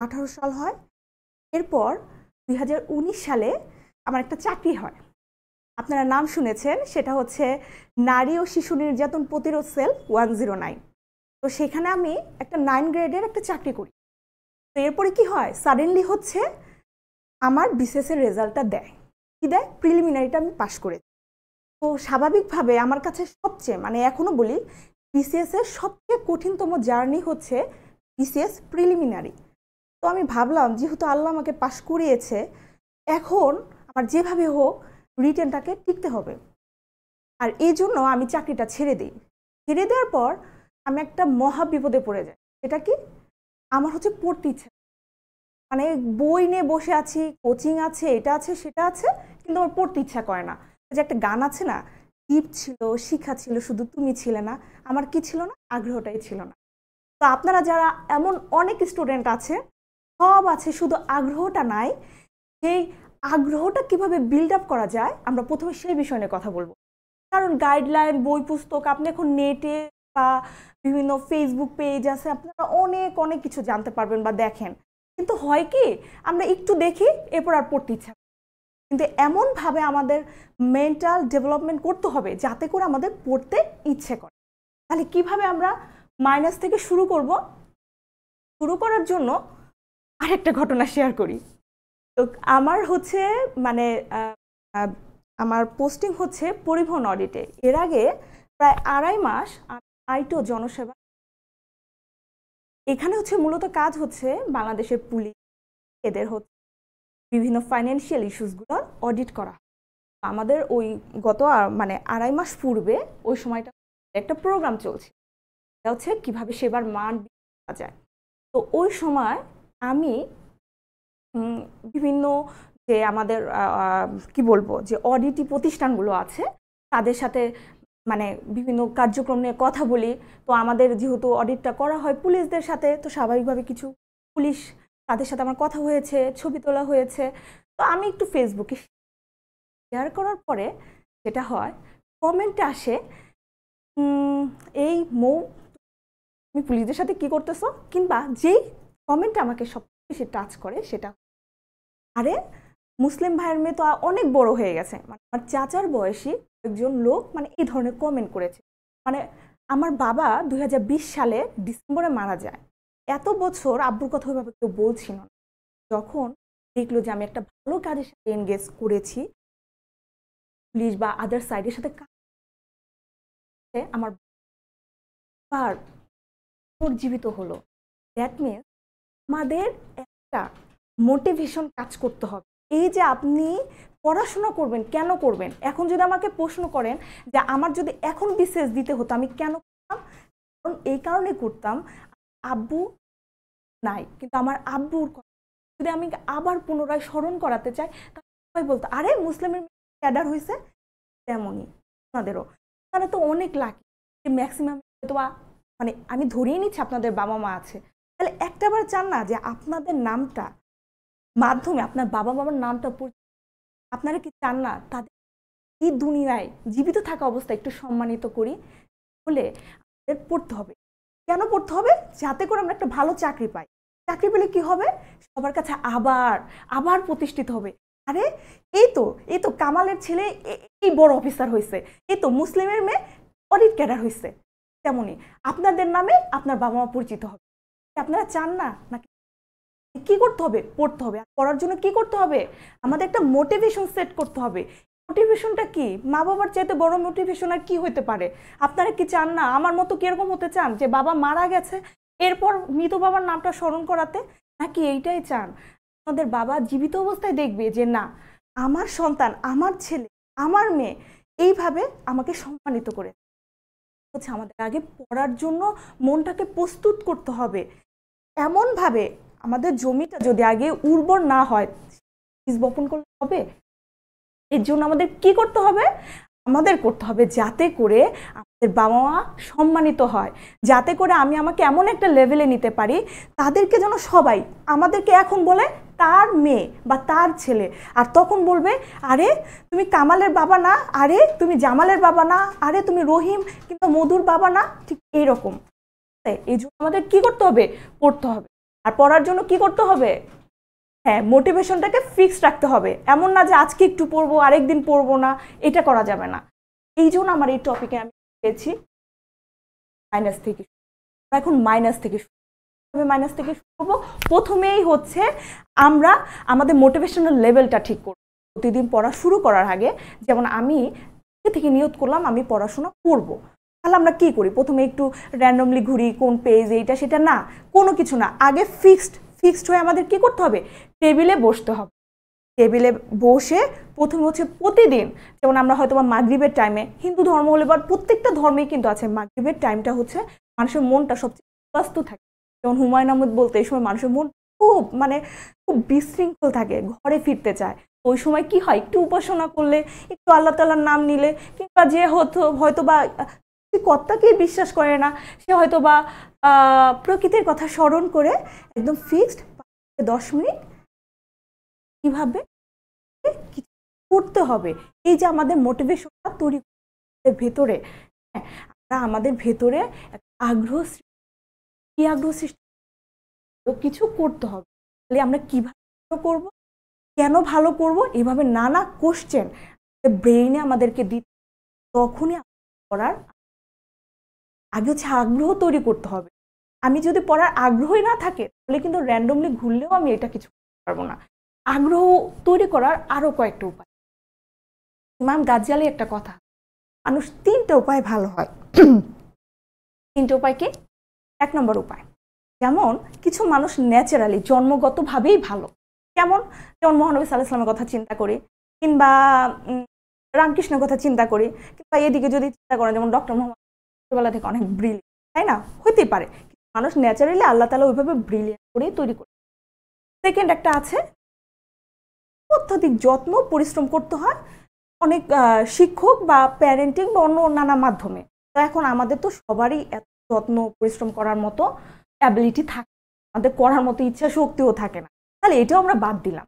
2018 সাল হয়। এরপর 2019 সালে আমার একটা চাকরি হয়। আপনারা নাম শুনেছেন, সেটা হচ্ছে নারী ও শিশু নির্যাতন প্রতিরোধ সেল 109। তো সেখানে আমি একটা 9 গ্রেডের একটা চাকরি করি। তো এরপরে কি হয়, সাডেনলি হচ্ছে আমার বিসিএস এর রেজাল্টটা দেয়। কি দেয়? প্রিলিমিনারিটা আমি পাশ করেছি। তো স্বাভাবিকভাবে আমার কাছে সবচেয়ে এখনো বলি বিসিএস এর সবচেয়ে কঠিনতম জার্নি হচ্ছে বিসিএস প্রিলিমিনারি। তো আমি ভাবলাম যেহেতু আল্লাহ আমাকে পাশ করিয়েছে, এখন আমার যেভাবে হোক রিটেনটাকে টিকতে হবে। আর এই জন্য আমি চাকরিটা ছেড়ে দিই। ছেড়ে দেওয়ার পর আমি একটা মহা বিপদে পড়ে যাই। সেটা কি? আমার হচ্ছে পড়তে ইচ্ছে, বই নিয়ে বসে আছি, কোচিং আছে, এটা আছে সেটা আছে, কিন্তু আমার পড়তে ইচ্ছা করে না। যে একটা গান আছে না, টিপ ছিল, শিখা ছিল, শুধু তুমি ছিলে না। আমার কি ছিল না? আগ্রহটাই ছিল না। তো আপনারা যারা এমন অনেক স্টুডেন্ট আছে, সব আছে, শুধু আগ্রহটা নাই। সেই আগ্রহটা কিভাবে বিল্ড আপ করা যায়, আমরা প্রথমে সেই বিষয় নিয়ে কথা বলবো। কারণ গাইডলাইন, বই পুস্তক আপনি এখন নেটে বা বিভিন্ন ফেসবুক পেজ আছে, আপনারা অনেক অনেক কিছু জানতে পারবেন বা দেখেন। কিন্তু হয় কি, আমরা একটু দেখি, এরপর আর পড়তে ইচ্ছা। কিন্তু এমনভাবে আমাদের মেন্টাল ডেভেলপমেন্ট করতে হবে যাতে করে আমাদের পড়তে ইচ্ছে করে। তাহলে কিভাবে আমরা মাইনাস থেকে শুরু করব? শুরু করার জন্য আরেকটা ঘটনা শেয়ার করি। তো আমার হচ্ছে আমার পোস্টিং হচ্ছে পরিবহন অডিটে। এর আগে প্রায় 2.5 মাস আইটো জনসেবা, এখানে হচ্ছে মূলত কাজ হচ্ছে বাংলাদেশের পুলিশ, এদের হচ্ছে বিভিন্ন ফাইন্যান্সিয়াল ইস্যুসগুলোর অডিট করা। আমাদের ওই গত 2.5 মাস পূর্বে ওই সময়টা একটা প্রোগ্রাম চলছে, এটা হচ্ছে কিভাবে সেবার মান করা যায়। তো ওই সময় আমি বিভিন্ন যে আমাদের কি বলবো যে অডিটি প্রতিষ্ঠানগুলো আছে তাদের সাথে বিভিন্ন কার্যক্রম নিয়ে কথা বলি। তো আমাদের যেহেতু অডিটটা করা হয় পুলিশদের সাথে, তো স্বাভাবিকভাবে কিছু পুলিশ, তাদের সাথে আমার কথা হয়েছে, ছবি তোলা হয়েছে। তো আমি একটু ফেসবুকে শেয়ার করার পরে যেটা হয়, কমেন্টে আসে এই মৌ তুমি পুলিশদের সাথে কি করতেছো, কিংবা যেই কমেন্টটা আমাকে সবচেয়ে বেশি টাচ করে সেটা, আরে মুসলিম ভাইয়ের মেয়ে তো অনেক বড় হয়ে গেছে। আমার চাচার বয়সী একজন লোক এই ধরনের কমেন্ট করেছে। আমার বাবা 2020 সালে ডিসেম্বরে মারা যায়। এত বছর আব্বুর কথা ওইভাবে কেউ বলছিল না। যখন দেখলো যে আমি একটা ভালো কাজের সাথে এনগেজ করেছি, পুলিশ বা আদার সাইডের সাথে, আমার বার জীবিত হলো। দ্যাট মিনস আমাদের একটা মোটিভেশন কাজ করতে হবে। এই যে আপনি পড়াশোনা করবেন, কেন করবেন? এখন যদি আমাকে প্রশ্ন করেন যে আমার যদি এখন বিসিএস দিতে হতো আমি কেন করতাম, কারণ এই কারণে করতাম, আব্বু নাই, কিন্তু আমার আব্বুর যদি আমি আবার পুনরায় স্মরণ করাতে চাই, তাহলে বলতো আরে মুসলিমের ক্যাডার হয়েছে। তেমনই আপনাদেরও, তাহলে তো অনেক লাকি যে ম্যাক্সিমাম হয়তো আমি ধরিয়ে নিচ্ছি আপনাদের বাবা মা আছে, তাহলে একটাবার চান না যে আপনাদের নামটা মাধ্যমে আপনার বাবা মামার নামটা আপনারা কি চান না তাদের এই দুনিয়ায় জীবিত থাকা অবস্থায় একটু সম্মানিত করি? বলে আমাদের পড়তে হবে। কেন পড়তে হবে? যাতে করে আমরা একটা ভালো চাকরি পাই। চাকরি পেলে কি হবে? সবার কাছে আবার আবার প্রতিষ্ঠিত হবে। আরে এই তো কামালের ছেলে এই বড় অফিসার হয়েছে, এই তো মুসলিমের মেয়ে অডিট ক্যাডার হয়েছে। তেমনি আপনাদের নামে আপনার বাবা মা পরিচিত হবে। আপনারা চান না? নাকি কি করতে হবে? পড়তে হবে। আর পড়ার জন্য কি করতে হবে? আমাদের একটা মোটিভেশন সেট করতে হবে। মোটিভেশনটা কি? মা বাবার চাইতে বড় মোটিভেশন আর কি হতে পারে? আপনারা কি চান না আমার মতো কিরকম হতে চান যে বাবা মারা গেছে এরপর মৃত বাবার নামটা স্মরণ করাতে? নাকি এইটাই চান আমাদের বাবা জীবিত অবস্থায় দেখবে যে না, আমার সন্তান, আমার ছেলে, আমার মেয়ে এইভাবে আমাকে সম্মানিত করে? হচ্ছে আমাদের আগে পড়ার জন্য মনটাকে প্রস্তুত করতে হবে। এমনভাবে আমাদের জমিটা যদি আগে উর্বর না হয়, বীজ বপন করলে হবে? এর জন্য আমাদের কি করতে হবে? আমাদের করতে হবে যাতে করে আমাদের বাবা মা সম্মানিত হয়, যাতে করে আমি আমাকে এমন একটা লেভেলে নিতে পারি তাদেরকে যেন সবাই আমাদেরকে এখন বলে তার মেয়ে বা তার ছেলে, আর তখন বলবে আরে তুমি কামালের বাবা না, আরে তুমি জামালের বাবা না, আরে তুমি রহিম কিংবা মধুর বাবা না, ঠিক এইরকম। এই জন্য আমাদের কি করতে হবে? পড়তে হবে। আর পড়ার জন্য কি করতে হবে? হ্যাঁ, মোটিভেশনটাকে ফিক্সড রাখতে হবে। এমন না যে আজকে একটু পড়বো আরেকদিন পড়বো না, এটা করা যাবে না। এই জন্য আমার এই টপিকে আমি পেয়েছি মাইনাস থেকে। এখন মাইনাস থেকে শুরু করবো। প্রথমেই হচ্ছে আমরা আমাদের মোটিভেশনাল লেভেলটা ঠিক করব। প্রতিদিন পড়া শুরু করার আগে যেমন আমি থেকে নিয়ত করলাম আমি পড়াশোনা করব, তাহলে আমরা কি করি? প্রথমে একটু র্যান্ডমলি ঘুরি, কোন পেজ এইটা সেটা না, কোনো কিছু না, আগে ফিক্সড হয়ে আমাদের কি করতে হবে? টেবিলে বসতে হবে। টেবিলে বসে প্রথমে হচ্ছে প্রতিদিন, যেমন আমরা হয়তো বা মাগরিবের টাইমে, হিন্দু ধর্ম হলে বা প্রত্যেকটা ধর্মেই কিন্তু আছে, মাগরিবের টাইমটা হচ্ছে মানুষের মনটা সবচেয়ে ব্যস্ত থাকে। যেমন হুমায়ুন আহমেদ বলতে এই সময় মানুষের মন খুব বিশৃঙ্খল থাকে, ঘরে ফিরতে চায়। ওই সময় কি হয়? একটু উপাসনা করলে, একটু আল্লাহ তাআলার নাম নিলে, কিংবা যে হয়তো বা কর্তাকেই বিশ্বাস করে না, সে হয়তো বা প্রকৃতির কথা স্মরণ করে একদম ফিক্সড 10 মিনিট কিভাবে কিছু করতে হবে, এই যে আমাদের মোটিভেশনটা তৈরি ভেতরে, আমাদের ভেতরে আগ্রহ সৃষ্টি কিছু করতে হবে। তাহলে আমরা কিভাবে করব, কেন ভালো করব, এইভাবে নানা কোশ্চেন ব্রেইনে আমাদেরকে দিতে, তখনই পড়ার আগে হচ্ছে আগ্রহ তৈরি করতে হবে। আমি যদি পড়ার আগ্রহই না থাকে তাহলে কিন্তু র্যান্ডমলি ঘুরলেও আমি এটা কিছু করতে পারবো না। আগ্রহ তৈরি করার আরো কয়েকটা উপায়। ইমাম গাজ্জালি একটা কথা, মানুষ 3টে উপায় ভালো হয়। 3টে উপায় কি? 1 নম্বর উপায়, যেমন কিছু মানুষ ন্যাচারালি জন্মগতভাবেই ভালো, যেমন মহানবী সাল্লাল্লাহু আলাইহি ওয়াসাল্লামের কথা চিন্তা করি, কিংবা রামকৃষ্ণের কথা চিন্তা করি, কিংবা এদিকে যদি চিন্তা করেন যেমন ডক্টর মোহাম্মদ ছোটবেলা থেকে অনেক ব্রিলিয়েন্ট, তাই না? হইতেই পারে মানুষ ন্যাচারালি আল্লাহ তাআলা ওইভাবে ব্রিলিয়েন্ট করেই তৈরি করে। সেকেন্ড একটা আছে, অত্যধিক যত্ন পরিশ্রম করতে হয় অনেক শিক্ষক বা প্যারেন্টিং বা অন্য নানা মাধ্যমে। তো এখন আমাদের তো সবারই এত যত্ন পরিশ্রম করার মতো অ্যাবিলিটি থাকে, আমাদের করার মতো ইচ্ছা শক্তিও থাকে না, তাহলে এটাও আমরা বাদ দিলাম।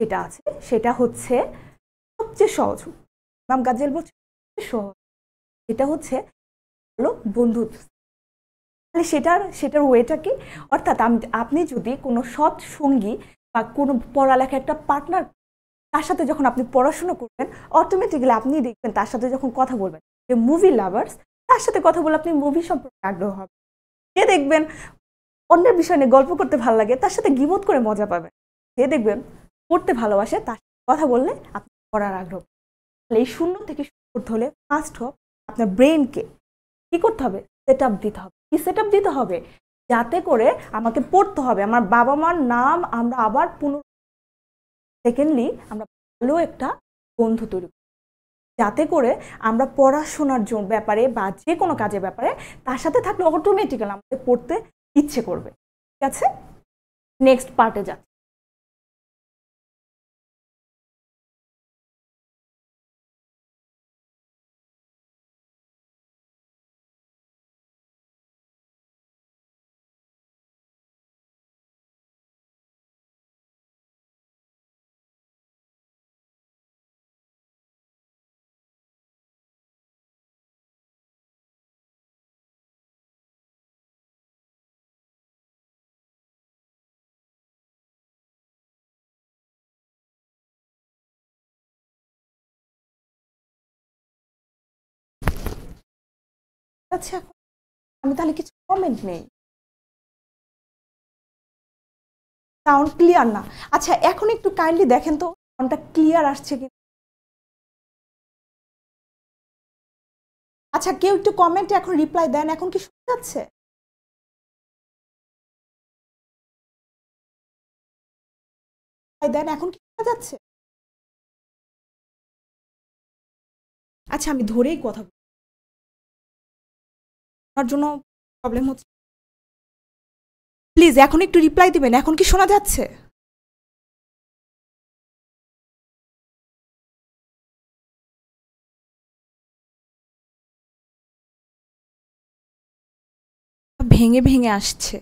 যেটা আছে সেটা হচ্ছে সবচেয়ে সহজ, ইমাম গাজ্জালি বলছে সহজ, এটা হচ্ছে হলো বন্ধুত্ব। তাহলে সেটার ওয়েটা কি? অর্থাৎ আপনি যদি কোনো সৎ সঙ্গী বা কোনো পড়ালেখা একটা পার্টনার, তার সাথে যখন আপনি পড়াশোনা করবেন, অটোমেটিক্যালি আপনি দেখবেন তার সাথে যখন কথা বলবেন, যে মুভি লাভার্স, তার সাথে কথা বলে আপনি মুভি সম্পর্কে আগ্রহ হবে। যে দেখবেন অন্যের বিষয় নিয়ে গল্প করতে ভালো লাগে, তার সাথে গিবত করে মজা পাবেন। যে দেখবেন পড়তে ভালোবাসে, তার সাথে কথা বললে আপনি পড়ার আগ্রহ। তাহলে এই শূন্য থেকে শুরু করতে হলে ফার্স্ট হোক আপনার ব্রেনকে কি করতে হবে? সেট আপ দিতে হবে। কি সেট আপ দিতে হবে? যাতে করে আমাকে পড়তে হবে, আমার বাবা মার নাম আমরা আবার সেকেন্ডলি আমরা ভালো একটা বন্ধু তৈরি করি, যাতে করে আমরা পড়াশোনার ব্যাপারে বা যে কোনো কাজের ব্যাপারে তার সাথে থাকলে অটোমেটিক্যালি আমাদের পড়তে ইচ্ছে করবে। ঠিক আছে, নেক্সট পার্টে যাচ্ছি। আচ্ছা, আমি তাহলে কিছু কমেন্ট নেই, সাউন্ড ক্লিয়ার না। আচ্ছা, এখন একটু কাইন্ডলি দেখেন তো সাউন্ডটা ক্লিয়ার আসছে কি। আচ্ছা, কেউ একটু কমেন্টে এখন রিপ্লাই দেন, এখন কি শোনা যাচ্ছে? দেন, এখন কি শোনা যাচ্ছে? আচ্ছা, আমি ধরেই কথা বলি, আমার জন্য প্রবলেম হচ্ছে। প্লিজ এখন একটু রিপ্লাই দিবেন, এখন কি শোনা যাচ্ছে? ভেঙে ভেঙে আসছে।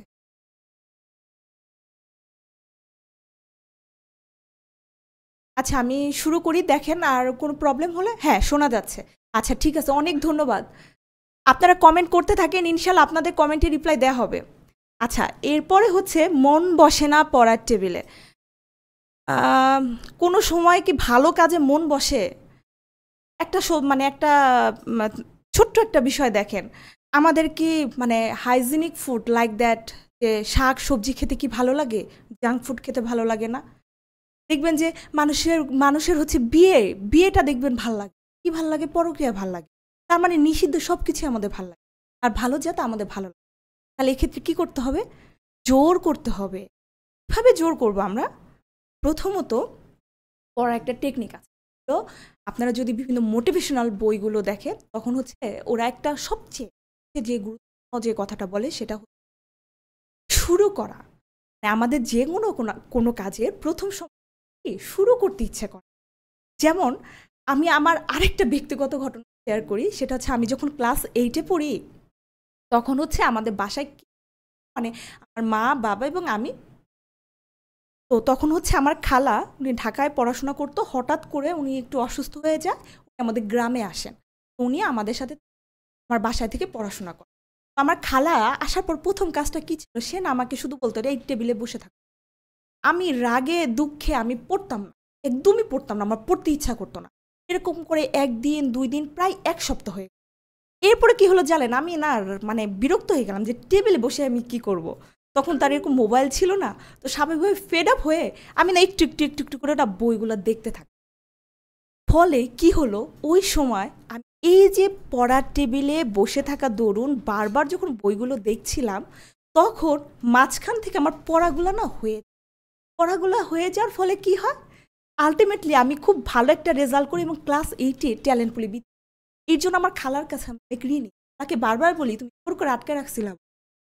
আচ্ছা, আমি শুরু করি, দেখেন আর কোনো প্রবলেম হলে। হ্যাঁ, শোনা যাচ্ছে। আচ্ছা, ঠিক আছে, অনেক ধন্যবাদ। আপনারা কমেন্ট করতে থাকেন, ইনশাল্লাহ আপনাদের কমেন্টে রিপ্লাই দেওয়া হবে। আচ্ছা, এরপরে হচ্ছে মন বসে না পড়ার টেবিলে। আম কোনো সময় কি ভালো কাজে মন বসে? একটা মানে একটা মা ছোট্ট একটা বিষয় দেখেন। আমাদের কি মানে হাইজিনিক ফুড লাইক দ্যাট, যে শাক-সবজি খেতে কি ভালো লাগে? জাঙ্ক ফুড খেতে ভালো লাগে না? দেখবেন যে মানুষের হচ্ছে বিয়েটা দেখবেন ভাল লাগে। কি ভাল লাগে? পরকীয়া ভাল লাগে। তার মানে নিষিদ্ধ সবকিছুই আমাদের ভাল লাগে। আর ভালো যাতে আমাদের ভালো লাগে। তাহলে এক্ষেত্রে কি করতে হবে? জোর করতে হবে। কিভাবে জোর করব আমরা? প্রথমত পড়ার একটা টেকনিক আছে। তো আপনারা যদি বিভিন্ন মোটিভেশনাল বইগুলো দেখেন, তখন হচ্ছে ওরা একটা সবচেয়ে যে গুরুত্বপূর্ণ যে কথাটা বলে সেটা হচ্ছে শুরু করা। মানে আমাদের যেকোনো কোনো কাজের ১ম কি শুরু করতে ইচ্ছে করে। যেমন আমি আমার আরেকটা ব্যক্তিগত ঘটনা শেয়ার করি। সেটা হচ্ছে আমি যখন ক্লাস 8 এ পড়ি, তখন হচ্ছে আমাদের বাসায় মানে আমার মা, বাবা এবং আমি। তো তখন হচ্ছে আমার খালা, উনি ঢাকায় পড়াশোনা করতো। হঠাৎ করে উনি একটু অসুস্থ হয়ে যায়। উনি আমাদের গ্রামে আসেন। তো উনি আমাদের সাথে আমার বাসায় থেকে পড়াশোনা করে। তো আমার খালা আসার পর ১ম কাজটা কি ছিল? সে না আমাকে শুধু বলত, "এই টেবিলে বসে থাকো।" আমি রাগে দুঃখে আমি পড়তাম না। একদমই পড়তাম না। আমার পড়তে ইচ্ছা করত না। এরকম করে ১ দিন, ২ দিন প্রায় ১ সপ্তাহ হয়ে গেল। এরপরে কি হলো জানেন? আমি না মানে বিরক্ত হয়ে গেলাম যে টেবিলে বসে আমি কি করব? তখন তো আর এরকম মোবাইল ছিল না। তো স্বাভাবিকভাবে ফেড আপ হয়ে আমি না একটু করে না বইগুলা দেখতে থাকি। ফলে কি হলো? ওই সময় আমি এই যে পড়ার টেবিলে বসে থাকা দরুন বারবার যখন বইগুলো দেখছিলাম, তখন মাঝখান থেকে আমার পড়াগুলা হয়ে যাওয়ার ফলে কি হয়? আল্টিমেটলি আমি খুব ভালো একটা রেজাল্ট করি এবং ক্লাস 8 এ ট্যালেন্ট পুলে এর জন্য আমার খালার কাছে আমি অনেক ঋণী। তাকে বারবার বলি, "তুমি জোর করে আটকে রাখছিলা।"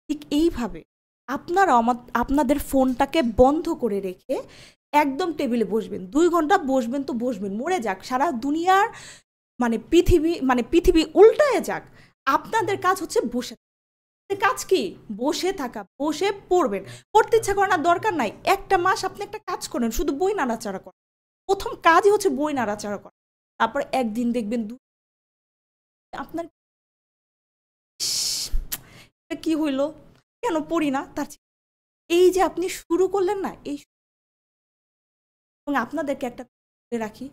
ঠিক এইভাবে আপনারাও আপনাদের ফোনটাকে বন্ধ করে রেখে একদম টেবিলে বসবেন। ২ ঘন্টা বসবেন তো বসবেন। মরে যাক। সারা দুনিয়ার পৃথিবী উল্টায়ে যাক। আপনাদের কাজ হচ্ছে বসে থাকা। আপনাদের কাজ কি? বসে থাকা। বসে পড়বেন। পড়তে ইচ্ছা করে না, দরকার নাই। ১ টা মাস আপনি একটা কাজ করেন। শুধু বই নাড়াচাড়া করেন। ১ম কাজই হচ্ছে বই নাড়াচাড়া করা। তারপর ১ দিন দেখবেন আপনার ইস! এটা কি হইল? কেন পড়ি না? এই যে আপনি শুরু করলেন না? এবং আপনাদেরকে একটা বলে রাখি,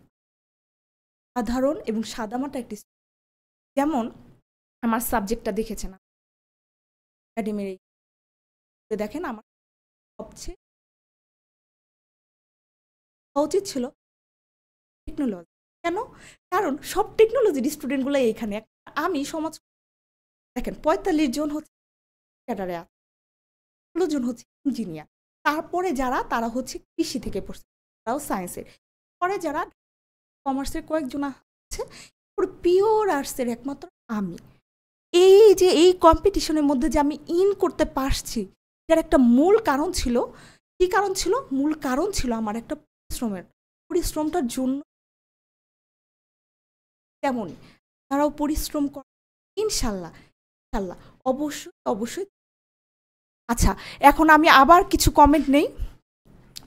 সাধারণ এবং সাদামাটা একটি যেমন আমার সাবজেক্টটা দেখেছেন একাডেমির দেখেন আমার সবচেয়ে হওয়া উচিত ছিল টেকনোলজি। কেন? কারণ সব টেকনোলজির স্টুডেন্টগুলো এইখানে। আমি সমাজ দেখেন ৪৫ জন হচ্ছে ক্যাডারে আছে, ১৬ জন হচ্ছে ইঞ্জিনিয়ার। তারপরে যারা তারা হচ্ছে কৃষি থেকে পড়ছে, তারাও সায়েন্সের। পরে যারা কমার্সের কয়েকজন আছে, পুরো পিওর আর্টসের একমাত্র আমি। এই যে এই কম্পিটিশনের মধ্যে যে আমি করতে পারছি, এটার একটা মূল কারণ ছিল, কি কারণ ছিল? মূল কারণ ছিল আমার একটা পরিশ্রমের। পরিশ্রমটার জন্য তেমনই তারাও পরিশ্রম করে ইনশাল্লাহ, ইনশাল্লাহ অবশ্যই, অবশ্যই। আচ্ছা, এখন আমি আবার কিছু কমেন্ট নেই।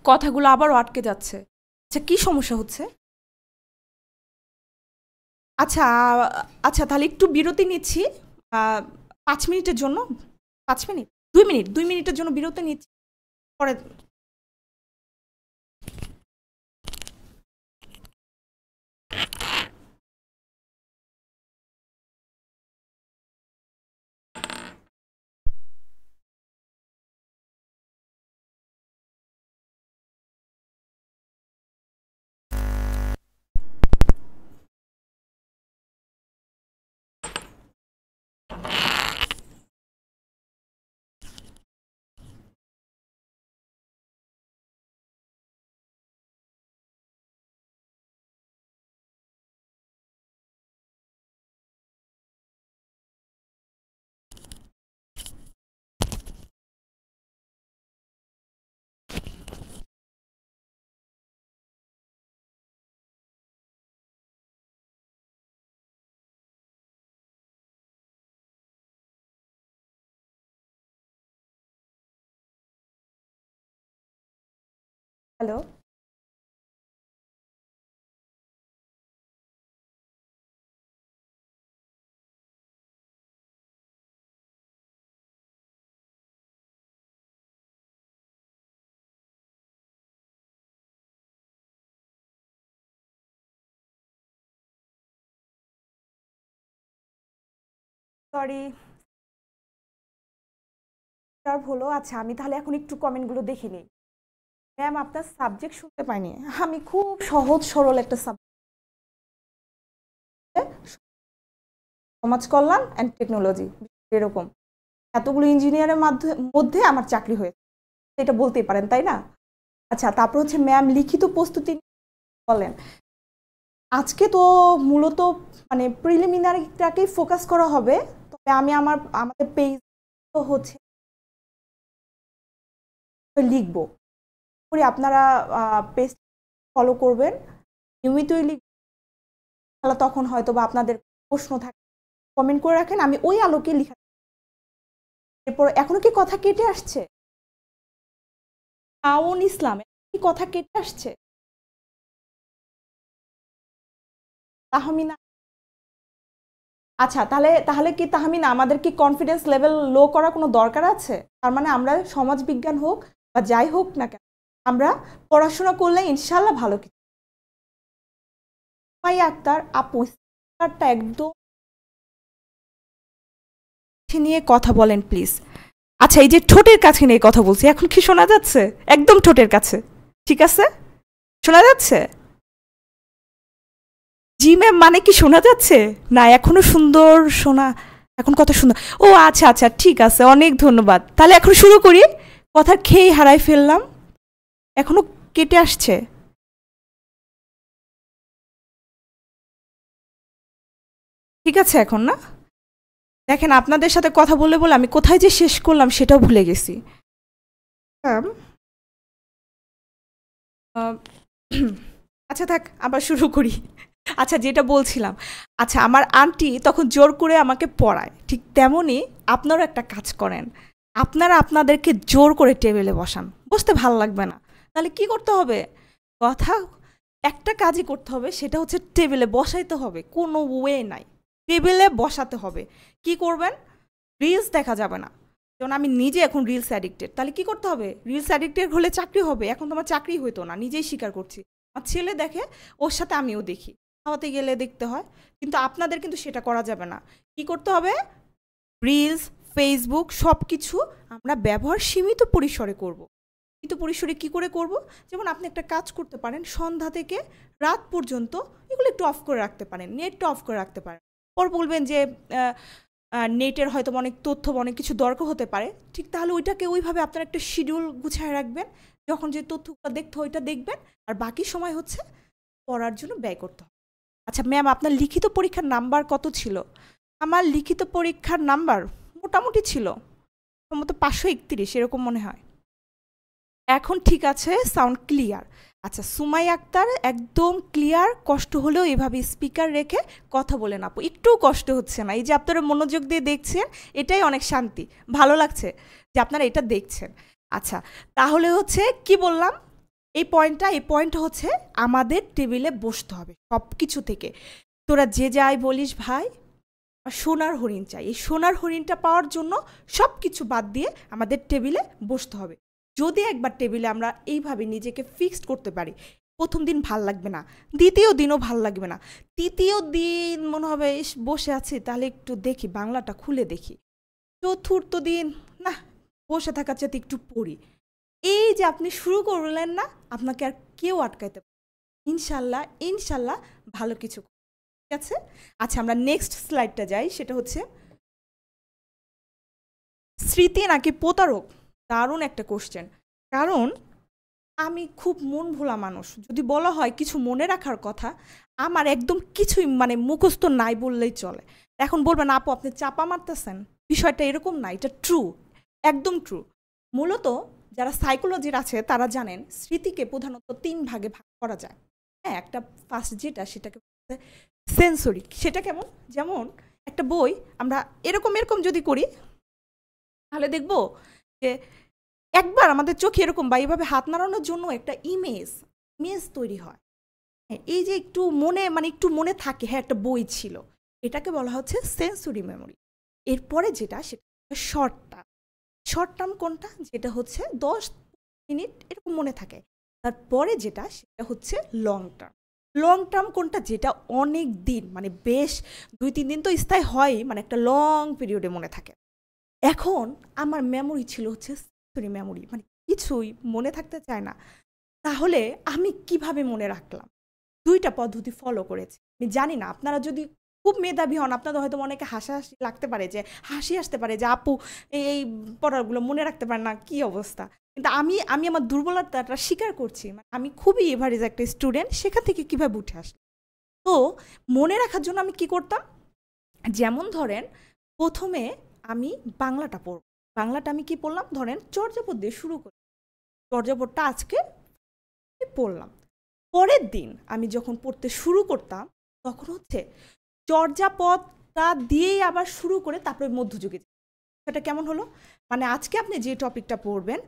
কথাগুলো আবারও আটকে যাচ্ছে। আচ্ছা, কি সমস্যা হচ্ছে? আচ্ছা, আচ্ছা তাহলে একটু বিরতি নিচ্ছি। ৫ মিনিটের জন্য। ৫ মিনিট? ২ মিনিট, ২ মিনিটের জন্য বিরতি নিচ্ছি। পরে হ্যালো? সরি হলো। আচ্ছা আমি তাহলে এখন একটু কমেন্টগুলো দেখে নিই। ম্যাম আপনার সাবজেক্ট শুনতে পাইনি। আমি খুব সহজ সরল একটা সাবজেক্ট, সমাজ কল্যাণ অ্যান্ড টেকনোলজি, এরকম এতগুলো ইঞ্জিনিয়ারের মধ্যে আমার চাকরি হয়েছে, এটা বলতেই পারেন তাই না? আচ্ছা তারপর হচ্ছে ম্যাম লিখিত প্রস্তুতি বলেন। আজকে তো মূলত মানে প্রিলিমিনারিটাকেই ফোকাস করা হবে, তবে আমি আমাদের পেজ তো হচ্ছে লিখবো করি, আপনারা পেজ ফলো করবেন, নিয়মিতই লিখবেন, তখন হয়তো বা আপনাদের প্রশ্ন থাকে কমেন্ট করে রাখেন, আমি ওই আলোকে লিখা। এরপর এখনো কি কথা কেটে আসছে? আউন ইসলাম কি কথা কেটে আসছে? তাহমিনা, আচ্ছা তাহলে তাহলে কি তাহমিনা আমাদের কি কনফিডেন্স লেভেল লো করার কোনো দরকার আছে? তার মানে আমরা সমাজ বিজ্ঞান হোক বা যাই হোক না কেন, আমরা পড়াশোনা করলে ইনশাল্লাহ ভালো কিছু। মাই আক্তার আপু একদম নিয়ে কথা বলেন প্লিজ। আচ্ছা এই যে ঠোঁটের কাছে নিয়ে কথা বলছি, এখন কি শোনা যাচ্ছে? একদম ঠোঁটের কাছে ঠিক আছে, শোনা যাচ্ছে? জি ম্যাম, মানে কি শোনা যাচ্ছে না এখনো? সুন্দর শোনা, এখন কথা সুন্দর। ও আচ্ছা আচ্ছা ঠিক আছে, অনেক ধন্যবাদ। তাহলে এখন শুরু করি, কথা খেয়েই হারাই ফেললাম, এখনো কেটে আসছে। ঠিক আছে এখন না? দেখেন আপনাদের সাথে কথা বলে বলে আমি কোথায় যে শেষ করলাম সেটাও ভুলে গেছি। আহ, আচ্ছা থাক, আবার শুরু করি। আচ্ছা যেটা বলছিলাম, আচ্ছা আমার আন্টি তখন জোর করে আমাকে পড়ায়, ঠিক তেমনই আপনারও একটা কাজ করেন, আপনারা আপনাদেরকে জোর করে টেবিলে বসান, বসতে ভাল লাগবে না, তাহলে কি করতে হবে? কথা একটা কাজই করতে হবে, সেটা হচ্ছে টেবিলে বসাইতে হবে, কোনো ওয়ে নাই, টেবিলে বসাতে হবে। কি করবেন? রিলস দেখা যাবে না, যেমন আমি নিজে এখন রিলস অ্যাডিক্টেড, তাহলে কি করতে হবে? রিলস অ্যাডিক্টেড হলে চাকরি হবে, এখন তো আমার চাকরি হইতো না, নিজেই স্বীকার করছি। আমার ছেলে দেখে, ওর সাথে আমিও দেখি, খাওয়াতে গেলে দেখতে হয়, কিন্তু আপনাদের কিন্তু সেটা করা যাবে না। কি করতে হবে? রিলস, ফেসবুক সব কিছু আমরা ব্যবহার সীমিত পরিসরে করব। সীমিত পরিসরে কি করে করব? যেমন আপনি একটা কাজ করতে পারেন সন্ধ্যা থেকে রাত পর্যন্ত, এগুলো একটু অফ করে রাখতে পারেন, নেটটা অফ করে রাখতে পারেন। পর বলবেন যে নেটের হয়তো অনেক তথ্য অনেক কিছু দরকার হতে পারে, ঠিক তাহলে ওইটাকে ওইভাবে আপনার একটা শিডিউল গুছায় রাখবেন, যখন যে তথ্যটা দেখতে হয় ওইটা দেখবেন, আর বাকি সময় হচ্ছে পড়ার জন্য ব্যয় করতে হবে। আচ্ছা ম্যাম আপনার লিখিত পরীক্ষার নাম্বার কত ছিল? আমার লিখিত পরীক্ষার নাম্বার মোটামুটি ছিল সম্ভবত 531 এরকম মনে হয়। এখন ঠিক আছে, সাউন্ড ক্লিয়ার। আচ্ছা সুমাই আক্তার একদম ক্লিয়ার, কষ্ট হলেও এভাবে স্পিকার রেখে কথা বলেন আপু, একটুও কষ্ট হচ্ছে না, এই যে আপনারা মনোযোগ দিয়ে দেখছেন এটাই অনেক শান্তি, ভালো লাগছে যে আপনারা এটা দেখছেন। আচ্ছা তাহলে হচ্ছে কি বললাম, এই পয়েন্টটা হচ্ছে আমাদের টেবিলে বসতে হবে সব কিছু থেকে। তোরা যে যাই বলিস ভাই, সোনার হরিণ চাই, এই সোনার হরিণটা পাওয়ার জন্য সব কিছু বাদ দিয়ে আমাদের টেবিলে বসতে হবে। যদি একবার টেবিলে আমরা এইভাবে নিজেকে ফিক্সড করতে পারি, প্রথম দিন ভাল লাগবে না, দ্বিতীয় দিনও ভাল লাগবে না, তৃতীয় দিন মনে হবে ইস বসে আছি তাহলে একটু দেখি বাংলাটা খুলে দেখি, চতুর্থ দিন না বসে থাকার চাইতে একটু পড়ি। এই যে আপনি শুরু করলেন না, আপনাকে আর কেউ আটকাইতে পারবে না। ইনশাল্লাহ ইনশাল্লাহ ভালো কিছু, ঠিক আছে? আচ্ছা আমরা নেক্সট স্লাইডটা যাই, সেটা হচ্ছে স্মৃতি নাকি প্রতারক। দারুণ একটা কোশ্চেন, কারণ আমি খুব মন ভোলা মানুষ, যদি বলা হয় কিছু মনে রাখার কথা, আমার একদম কিছুই মানে মুখস্থ নাই বললেই চলে। এখন বলবেন আপু আপনি চাপা মারতেছেন, বিষয়টা এরকম না, এটা ট্রু, একদম ট্রু। মূলত যারা সাইকোলজির আছে তারা জানেন স্মৃতিকে প্রধানত 3 ভাগে ভাগ করা যায়। হ্যাঁ, একটা ফার্স্ট যেটা সেটাকে সেন্সরি, সেটা কেমন, যেমন একটা বই আমরা এরকম এরকম যদি করি তাহলে দেখব যে একবার আমাদের চোখে এরকম বা এইভাবে হাত নাড়ানোর জন্য একটা ইমেজ ইমেজ তৈরি হয়। হ্যাঁ, এই যে একটু মনে মানে একটু মনে থাকে, হ্যাঁ একটা বই ছিল, এটাকে বলা হচ্ছে সেন্সরি মেমোরি। এরপরে যেটা সেটা শর্ট টার্ম কোনটা, যেটা হচ্ছে 10 মিনিট এরকম মনে থাকে। তারপরে যেটা সেটা হচ্ছে লং টার্ম। লং টার্ম কোনটা, যেটা অনেক দিন মানে বেশ 2-3 দিন তো স্থায়ী হয়, মানে একটা লং পিরিয়ডে মনে থাকে। এখন আমার মেমোরি ছিল হচ্ছে সেন্সরি মেমোরি, মানে কিছুই মনে থাকতে চায় না। তাহলে আমি কিভাবে মনে রাখলাম? 2টা পদ্ধতি ফলো করেছি। আমি জানি না আপনারা যদি খুব মেধাবী হন, আপনাদের হয়তো অনেকে হাসাহাসি লাগতে পারে, যে হাসি আসতে পারে যে আপু এই পড়াগুলো মনে রাখতে পারে না, কি অবস্থা। কিন্তু আমি আমি আমার দুর্বলতাটা স্বীকার করছি, মানে আমি খুবই এভারেজ একটা স্টুডেন্ট, সেখান থেকে কিভাবে উঠে আসলাম। তো মনে রাখার জন্য আমি কি করতাম, যেমন ধরেন প্রথমে আমি বাংলাটা পড়ব। বাংলাটা আমি কি পড়লাম, ধরেন চর্যাপদ দিয়ে শুরু করি, চর্যাপদটা আজকে পড়লাম। পরের দিন আমি যখন পড়তে শুরু করতাম, তখন হচ্ছে চর্যাপদটা দিয়েই আবার শুরু করে তারপরে মধ্যযুগে। সেটা কেমন হলো, মানে আজকে আপনি যে টপিকটা পড়বেন,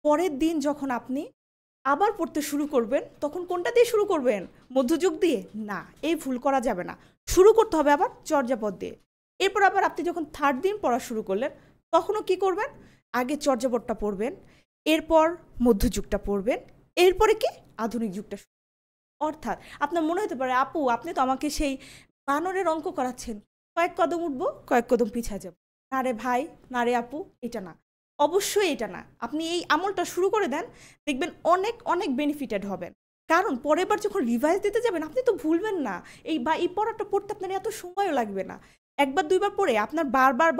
পরের দিন যখন আপনি আবার পড়তে শুরু করবেন, তখন কোনটা দিয়ে শুরু করবেন, মধ্যযুগ দিয়ে না, এই ভুল করা যাবে না, শুরু করতে হবে আবার চর্যাপদ দিয়ে। এরপর আবার আপনি যখন 3rd দিন পড়া শুরু করলেন, তখনও কি করবেন, আগে চর্যাপদটা পড়বেন, এরপর মধ্যযুগটা পড়বেন, এরপরে কি আধুনিক যুগটা। অর্থাৎ আপনার মনে হতে পারে আপু আপনি তো আমাকে সেই বানরের অঙ্ক করাচ্ছেন, কয়েক কদম উঠবো কয়েক কদম পিছিয়ে যাব। না রে ভাই, না রে আপু, এটা না, অবশ্যই এটা না। আপনি এই আমলটা শুরু করে দেন, দেখবেন অনেক অনেক বেনিফিটেড হবেন। কারণ পরের বার যখন রিভাইজ দিতে যাবেন, আপনি তো ভুলবেন না, এই পড়াটা পড়তে আপনার এত সময়ও লাগবে না। একবার দুইবার পড়ে আপনার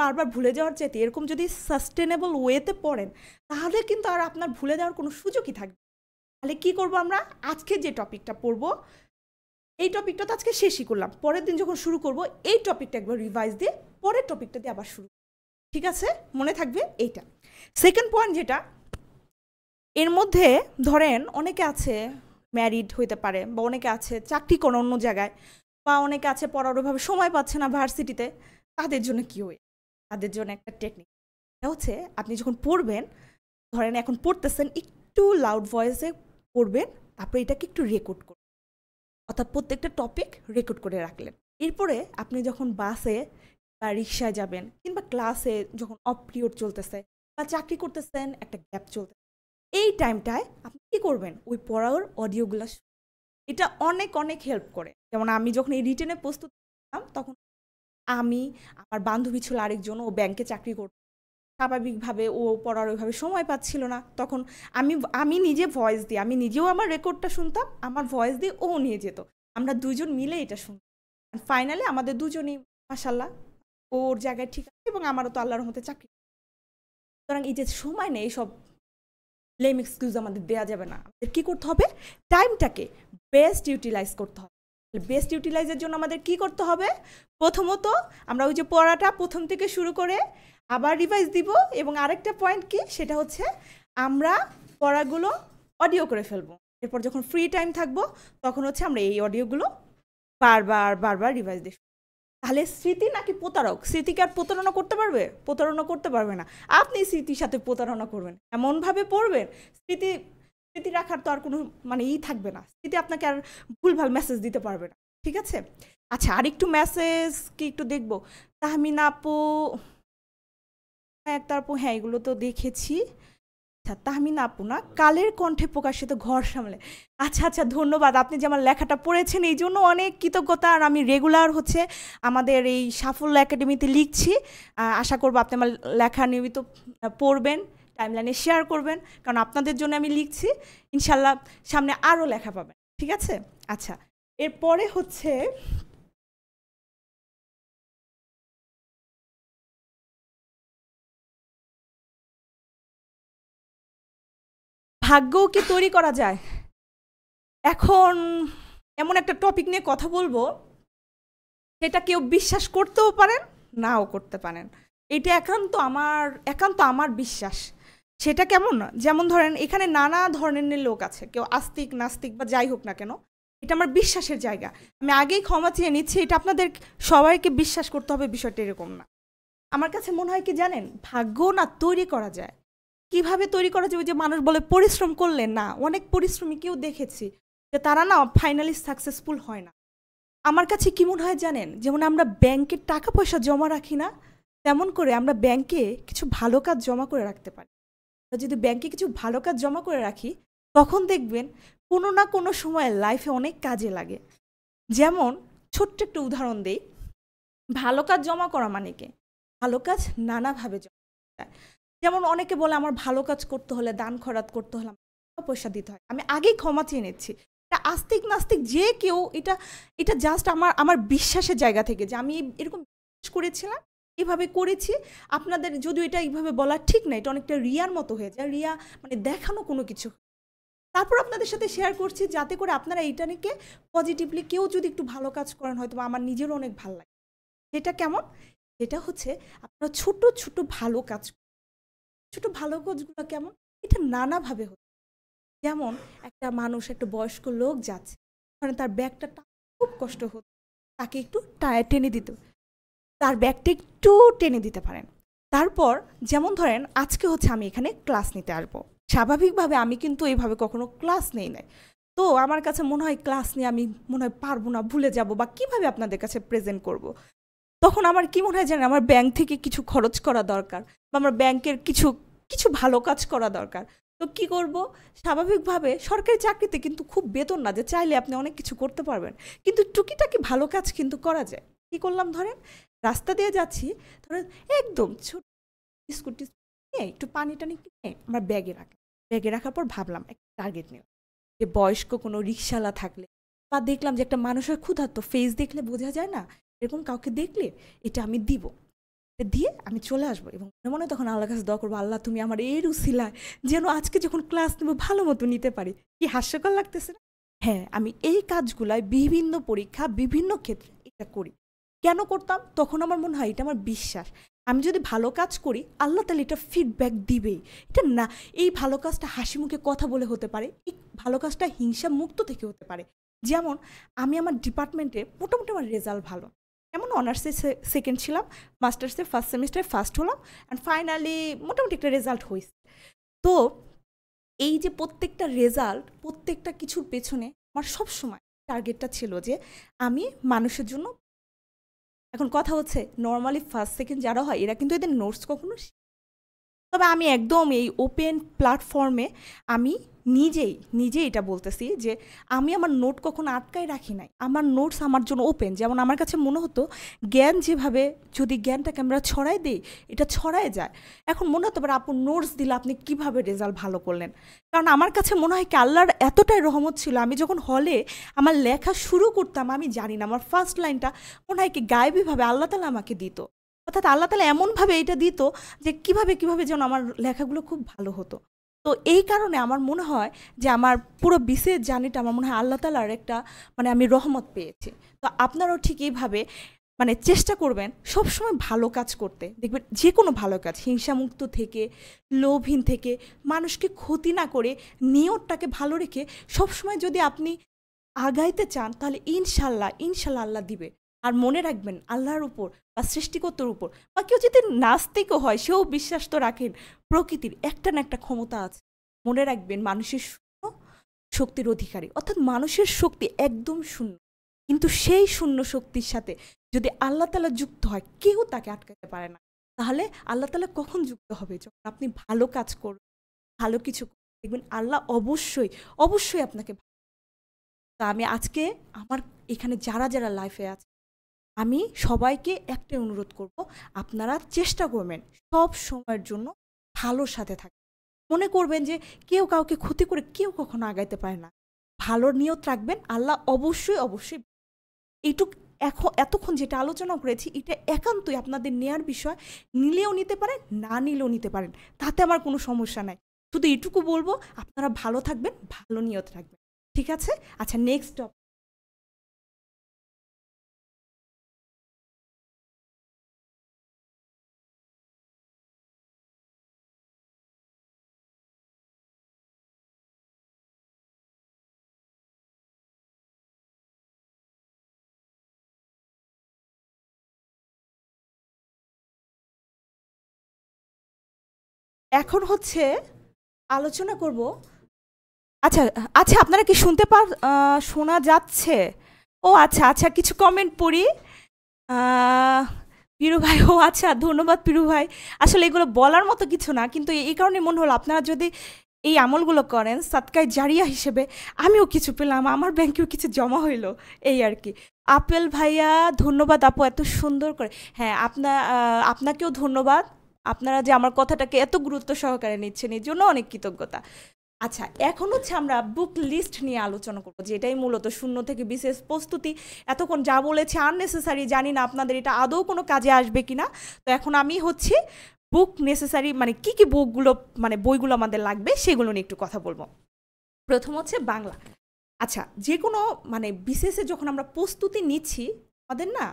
বারবার ভুলে যাওয়ার চাইতে এরকম যদি সাস্টেনেবল ওয়েতে পড়েন, তাহলে কিন্তু আর আপনার ভুলে যাওয়ার কোনো সুযোগই থাকবে। তাহলে কি করব, আমরা আজকে যে টপিকটা পড়ব, এই টপিকটা তো আজকে শেষই করলাম, পরের দিন যখন শুরু করব এই টপিকটা একবার রিভাইজ দিয়ে পরের টপিকটা দিয়ে আবার শুরু, ঠিক আছে, মনে থাকবে এইটা। সেকেন্ড পয়েন্ট যেটা, এর মধ্যে ধরেন অনেকে আছে ম্যারিড হইতে পারে, বা অনেকে আছে চাকরি করে অন্য জায়গায়, বা অনেকে আছে পড়ার ওইভাবে সময় পাচ্ছে না ভার্সিটিতে, তাদের জন্য কি হয়, তাদের জন্য একটা টেকনিক, এটা হচ্ছে আপনি যখন পড়বেন, ধরেন এখন পড়তেছেন, একটু লাউড ভয়েসে পড়বেন, তারপরে এটাকে একটু রেকর্ড করবেন, অর্থাৎ প্রত্যেকটা টপিক রেকর্ড করে রাখলেন। এরপরে আপনি যখন বাসে বা রিক্সায় যাবেন, কিংবা ক্লাসে যখন অফ পিরিয়ড চলতেছে, বা চাকরি করতেছেন একটা গ্যাপ চলতেছে, এই টাইমটায় আপনি কী করবেন, ওই পড়ার অডিওগুলো, এটা অনেক অনেক হেল্প করে। যেমন আমি যখন এই রিটেনে প্রস্তুত ছিলাম, তখন আমার বান্ধবী ছিল আরেকজন, ও ব্যাংকে চাকরি করত, স্বাভাবিকভাবে ও পড়ার ওইভাবে সময় পাচ্ছিল না, তখন আমি নিজে ভয়েস দিই, আমি নিজেও আমার রেকর্ডটা শুনতাম, আমার ভয়েস দিয়ে ও নিয়ে যেত, আমরা দুজন মিলে এটা শুনতাম। ফাইনালি আমাদের দুজনই মাশাল্লাহ ওর জায়গায় ঠিক আছে, এবং আমারও তো আল্লাহর রহমতে চাকরি। সুতরাং এই যে সময় নেই, এইসব লেম এক্সকিউজ আমাদের দেওয়া যাবে না, আমাদের কী করতে হবে, টাইমটাকে বেস্ট ইউটিলাইজ করতে হবে। বেস্ট ইউটিলাইজের জন্য আমাদের কি করতে হবে, প্রথমত আমরা ওই যে পড়াটা প্রথম থেকে শুরু করে আবার রিভাইজ দিব, এবং আরেকটা পয়েন্ট কি, সেটা হচ্ছে আমরা পড়াগুলো অডিও করে ফেলবো। এরপর যখন ফ্রি টাইম থাকবো, তখন হচ্ছে আমরা এই অডিওগুলো বারবার রিভাইজ দিই। তাহলে স্মৃতি নাকি প্রতারক, স্মৃতিকে আর প্রতারণা করতে পারবে, প্রতারণা করতে পারবে না। আপনি স্মৃতির সাথে প্রতারণা করবেন, এমনভাবে পড়বেন, স্মৃতি রাখার তো আর কোনো মানে থাকবে না, স্মৃতি আপনাকে আর ভুলভাল মেসেজ দিতে পারবে না, ঠিক আছে। আচ্ছা, আরেকটু মেসেজ কি একটু দেখবো, তাহমিনা আপু, আপু, হ্যাঁ এগুলো তো দেখেছি। আচ্ছা, তাহমিনা আপু না, কালের কণ্ঠে প্রকাশিত ঘর সামলে, আচ্ছা ধন্যবাদ, আপনি যে আমার লেখাটা পড়েছেন এই জন্য অনেক কৃতজ্ঞতা। আর আমি রেগুলার হচ্ছে আমাদের এই সাফল্য একাডেমিতে লিখছি, আশা করবো আপনি আমার লেখা নিয়মিত পড়বেন, টাইমলাইনে শেয়ার করবেন, কারণ আপনাদের জন্য আমি লিখছি, ইনশাল্লাহ সামনে আরও লেখা পাবেন, ঠিক আছে। আচ্ছা, এরপরে হচ্ছে ভাগ্যও কি তৈরি করা যায়। এখন এমন একটা টপিক নিয়ে কথা বলবো, সেটা কেউ বিশ্বাস করতেও পারেন, নাও করতে পারেন, এটা একান্ত আমার বিশ্বাস। সেটা কেমন, যেমন ধরেন এখানে নানা ধরনের লোক আছে, কেউ আস্তিক নাস্তিক বা যাই হোক না কেন, এটা আমার বিশ্বাসের জায়গা, আমি আগেই ক্ষমা চেয়ে নিচ্ছি, এটা আপনাদের সবাইকে বিশ্বাস করতে হবে বিষয়টা এরকম না। আমার কাছে মনে হয় কি জানেন, ভাগ্য না তৈরি করা যায়। কিভাবে তৈরি করা যাবে, যে মানুষ বলে পরিশ্রম করলে, না, অনেক পরিশ্রমী কেউ দেখেছি যে তারা না ফাইনালি সাকসেসফুল হয় না। আমার কাছে কি মনে হয় জানেন, যেমন আমরা ব্যাংকে টাকা পয়সা জমা রাখি না, তেমন করে আমরা ব্যাংকে কিছু ভালো কাজ জমা করে রাখতে পারি। যদি ব্যাংকে কিছু ভালো কাজ জমা করে রাখি, তখন দেখবেন কোনো না কোনো সময় লাইফে অনেক কাজে লাগে। যেমন ছোট্ট একটা উদাহরণ দেই, ভালো কাজ জমা করা মানে কি? ভালো কাজ নানাভাবে জমা যায়। যেমন অনেকে বলে আমার ভালো কাজ করতে হলে, দান খয়রাত করতে হলে আমাকে পয়সা দিতে হয়। আমি আগেই ক্ষমা চেয়ে নিচ্ছি। এটা আস্তিক নাস্তিক যে কেউ এটা এটা জাস্ট আমার বিশ্বাসের জায়গা থেকে যে আমি এরকম বিশ্বাস করেছিলাম, এভাবে করেছি। আপনাদের যদিও এটা এইভাবে বলা ঠিক না, এটা অনেকটা রিয়ার মতো হয়ে যায়। রিয়া মানে দেখানো কোনো কিছু। তারপর আপনাদের সাথে শেয়ার করছি যাতে করে আপনারা এইটা নিয়ে পজিটিভলি কেউ যদি একটু ভালো কাজ করেন হয়তো আমার নিজেরও অনেক ভালো লাগে। সেটা কেমন? যেটা হচ্ছে আপনারা ছোট ছোট ভালো কাজ, ছোট ভালো কাজগুলো কেমন? এটা নানাভাবে হচ্ছে। যেমন একটা মানুষ, একটা বয়স্ক লোক যাচ্ছে, মানে তার ব্যাগটা খুব কষ্ট হচ্ছে, তাকে একটু টেনে দিতে, তার ব্যাগটা একটু টেনে দিতে পারেন। তারপর যেমন ধরেন আজকে হচ্ছে আমি এখানে ক্লাস নিতে আসবো, স্বাভাবিকভাবে আমি কিন্তু এইভাবে কখনো ক্লাস নেই নাই। তো আমার কাছে মনে হয় ক্লাস নিয়ে আমি মনে হয় পারবো না, ভুলে যাব, বা কিভাবে আপনাদের কাছে প্রেজেন্ট করব। তখন আমার কি মনে হয় জানেন, আমার ব্যাংক থেকে কিছু খরচ করা দরকার, বা আমার ব্যাংকের কিছু কিছু ভালো কাজ করা দরকার। তো কি করব? স্বাভাবিকভাবে সরকারি চাকরিতে কিন্তু খুব বেতন না যে চাইলে আপনি অনেক কিছু করতে পারবেন, কিন্তু টুকিটাকি ভালো কাজ কিন্তু করা যায়। কি করলাম, ধরেন রাস্তা দিয়ে যাচ্ছি, ধরেন একদম ছোট বিস্কুট নিয়ে একটু পানি টানি কিনে আমার ব্যাগে রাখলাম। ব্যাগে রাখার পর ভাবলাম একটা টার্গেট নিয়ে, যে বয়স্ক কোনো রিক্সাওয়ালা থাকলে, বা দেখলাম যে একটা মানুষের ক্ষুধার্ত ফেস দেখলে বোঝা যায় না, এরকম কাউকে দেখলে এটা আমি দিব, দিয়ে আমি চলে আসবো। এবং মনে মনে তখন আল্লাহর কাছে দোয়া করবো, আল্লাহ তুমি আমার এই উসিলায় যেন আজকে যখন ক্লাস নেবো ভালো মতো নিতে পারি। কি হাস্যকর লাগতেছে না? হ্যাঁ, আমি এই কাজগুলায় বিভিন্ন পরীক্ষা, বিভিন্ন ক্ষেত্রে এটা করি। কেন করতাম? তখন আমার মনে হয় এটা আমার বিশ্বাস, আমি যদি ভালো কাজ করি আল্লাহ তাহলে এটা ফিডব্যাক দিবেই। এটা না, এই ভালো কাজটা হাসি মুখে কথা বলে হতে পারে, এই ভালো কাজটা হিংসা মুক্ত থেকে হতে পারে। যেমন আমি আমার ডিপার্টমেন্টে মোটামুটি আমার রেজাল্ট ভালো, এমন অনার্সে সেকেন্ড ছিলাম, মাস্টার্সে ফার্স্ট সেমিস্টারে ফার্স্ট হলাম, অ্যান্ড ফাইনালি মোটামুটি একটা রেজাল্ট হয়েছে। তো এই যে প্রত্যেকটা রেজাল্ট, প্রত্যেকটা কিছুর পেছনে আমার সবসময় টার্গেটটা ছিল যে আমি মানুষের জন্য। এখন কথা হচ্ছে নর্মালি ফার্স্ট সেকেন্ড যারা হয় এরা কিন্তু এদের নোটস কখনো, তবে আমি একদম এই ওপেন প্ল্যাটফর্মে আমি নিজেই এটা বলতেছি যে আমি আমার নোট কখনো আটকায় রাখি নাই। আমার নোটস আমার জন্য ওপেন। যেমন আমার কাছে মনে হতো জ্ঞান যেভাবে যদি জ্ঞানটাকে আমরা ছড়াই দিই, এটা ছড়ায় যায়। এখন মনে হতে পারে আপু নোটস দিলে আপনি কিভাবে রেজাল্ট ভালো করলেন? কারণ আমার কাছে মনে হয় কি আল্লাহর এতটাই রহমত ছিল, আমি যখন হলে আমার লেখা শুরু করতাম আমি জানি না আমার ফার্স্ট লাইনটা মনে হয় কি গায়েবীভাবে আল্লাহ তাআলা আমাকে দিত। অর্থাৎ আল্লাহ তাআলা এমনভাবে এটা দিত যে কিভাবে যেন আমার লেখাগুলো খুব ভালো হতো। তো এই কারণে আমার মনে হয় যে আমার পুরো বিসিএস জার্নিটা আমার মনে হয় আল্লাহ তাআলার একটা মানে আমি রহমত পেয়েছি। তো আপনারাও ঠিক এইভাবে মানে চেষ্টা করবেন সবসময় ভালো কাজ করতে। দেখবেন যে কোনো ভালো কাজ হিংসামুক্ত থেকে, লোভহীন থেকে, মানুষকে ক্ষতি না করে, নিয়তটাকে ভালো রেখে সবসময় যদি আপনি আগাইতে চান তাহলে ইনশাল্লাহ আল্লাহ দিবে। আর মনে রাখবেন আল্লাহর উপর বা সৃষ্টিকর্তার উপর, বা কেউ যদি নাস্তিকও হয় সেও বিশ্বাস তো রাখেন প্রকৃতির একটা না একটা ক্ষমতা আছে। মনে রাখবেন মানুষের শূন্য শক্তির অধিকারী, অর্থাৎ মানুষের শক্তি একদম শূন্য, কিন্তু সেই শূন্য শক্তির সাথে যদি আল্লাহ তাআলা যুক্ত হয় কেউ তাকে আটকাতে পারে না। তাহলে আল্লাহ তাআলা কখন যুক্ত হবে? যখন আপনি ভালো কাজ করবেন, ভালো কিছু করবেন, দেখবেন আল্লাহ অবশ্যই আপনাকে। তা আমি আজকে আমার এখানে যারা লাইফে আছে আমি সবাইকে একটাই অনুরোধ করব, আপনারা চেষ্টা করবেন সব সময়ের জন্য ভালোর সাথে থাকতে। মনে করবেন যে কেউ কাউকে ক্ষতি করে কেউ কখনো আগাইতে পারে না। ভালোর নিয়ত রাখবেন, আল্লাহ অবশ্যই। এইটুক এখন এতক্ষণ যেটা আলোচনা করেছি এটা একান্তই আপনাদের নেয়ার বিষয়, নিলেও নিতে পারেন, না নিলেও নিতে পারেন, তাতে আমার কোনো সমস্যা নাই। শুধু এইটুকু বলবো আপনারা ভালো থাকবেন, ভালো নিয়ত রাখবেন। ঠিক আছে? আচ্ছা, নেক্সট এখন হচ্ছে আলোচনা করব। আচ্ছা, আচ্ছা, আপনারা কি শোনা যাচ্ছে? ও আচ্ছা, কিছু কমেন্ট পড়ি। পিরু ভাই, ও আচ্ছা, ধন্যবাদ পিরু ভাই। আসলে এগুলো বলার মতো কিছু না, কিন্তু এই কারণে মনে হলো আপনারা যদি এই আমলগুলো করেন সাদকায়ে জারিয়া হিসেবে, আমিও কিছু পেলাম, আমার ব্যাংকেও কিছু জমা হইলো, এই আর কি। আপেল ভাইয়া ধন্যবাদ আপু এত সুন্দর করে। হ্যাঁ, আপনাকেও ধন্যবাদ, আপনারা যে আমার কথাটাকে এত গুরুত্ব সহকারে নিচ্ছেন এই জন্য অনেক কৃতজ্ঞতা। আচ্ছা, এখন হচ্ছে আমরা বুক লিস্ট নিয়ে আলোচনা করবো, যেটাই মূলত শূন্য থেকে বিশেষ প্রস্তুতি। এতক্ষণ যা বলেছে আননেসেসারি, জানি না আপনাদের এটা আদৌ কোনো কাজে আসবে কিনা। তো এখন আমি হচ্ছে বুক নেসেসারি মানে কি কি বুকগুলো মানে বইগুলো আমাদের লাগবে সেগুলো নিয়ে একটু কথা বলবো। প্রথম হচ্ছে বাংলা। আচ্ছা, যে কোনো মানে বিশেষে যখন আমরা প্রস্তুতি নিচ্ছি, আমাদের না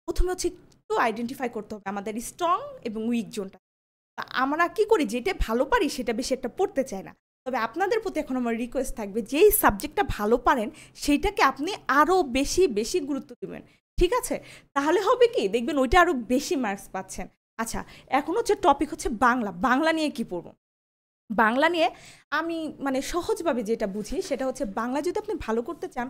প্রথমে হচ্ছে একটু আইডেন্টিফাই করতে হবে আমাদের স্ট্রং এবং উইক জোনটা। আমরা কি করি, যেটা ভালো পারি সেটা বেশি একটা পড়তে চাই না। তবে আপনাদের প্রতি এখন আমার রিকোয়েস্ট থাকবে, যেই সাবজেক্টটা ভালো পারেন সেইটাকে আপনি আরও বেশি বেশি গুরুত্ব দেবেন, ঠিক আছে? তাহলে হবে কি, দেখবেন ওইটা আরও বেশি মার্কস পাচ্ছেন। আচ্ছা, এখন হচ্ছে টপিক হচ্ছে বাংলা। বাংলা নিয়ে কি পড়ব? বাংলা নিয়ে আমি মানে সহজভাবে যেটা বুঝি সেটা হচ্ছে, বাংলা যদি আপনি ভালো করতে চান,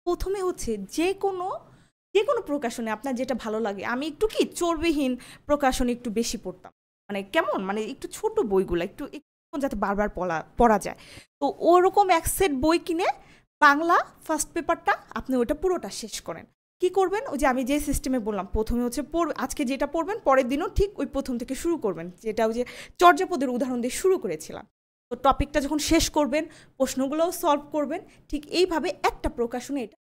প্রথমে হচ্ছে যে কোনো প্রকাশনে আপনার যেটা ভালো লাগে। আমি একটু কি চর্বিহীন প্রকাশনে একটু বেশি পড়তাম, মানে কেমন মানে একটু ছোট বইগুলো একটু যাতে বারবার পড়া যায়। তো ওরকম এক সেট বই কিনে বাংলা ফার্স্ট পেপারটা আপনি ওটা পুরোটা শেষ করেন। কি করবেন, ওই যে আমি যে সিস্টেমে বললাম, প্রথমে হচ্ছে আজকে যেটা পড়বেন পরের দিনও ঠিক ওই প্রথম থেকে শুরু করবেন, যেটা ওই যে চর্যাপদের উদাহরণ দিয়ে শুরু করেছিলাম। তো টপিকটা যখন শেষ করবেন, প্রশ্নগুলোও সলভ করবেন, ঠিক এইভাবে একটা প্রকাশনে এটা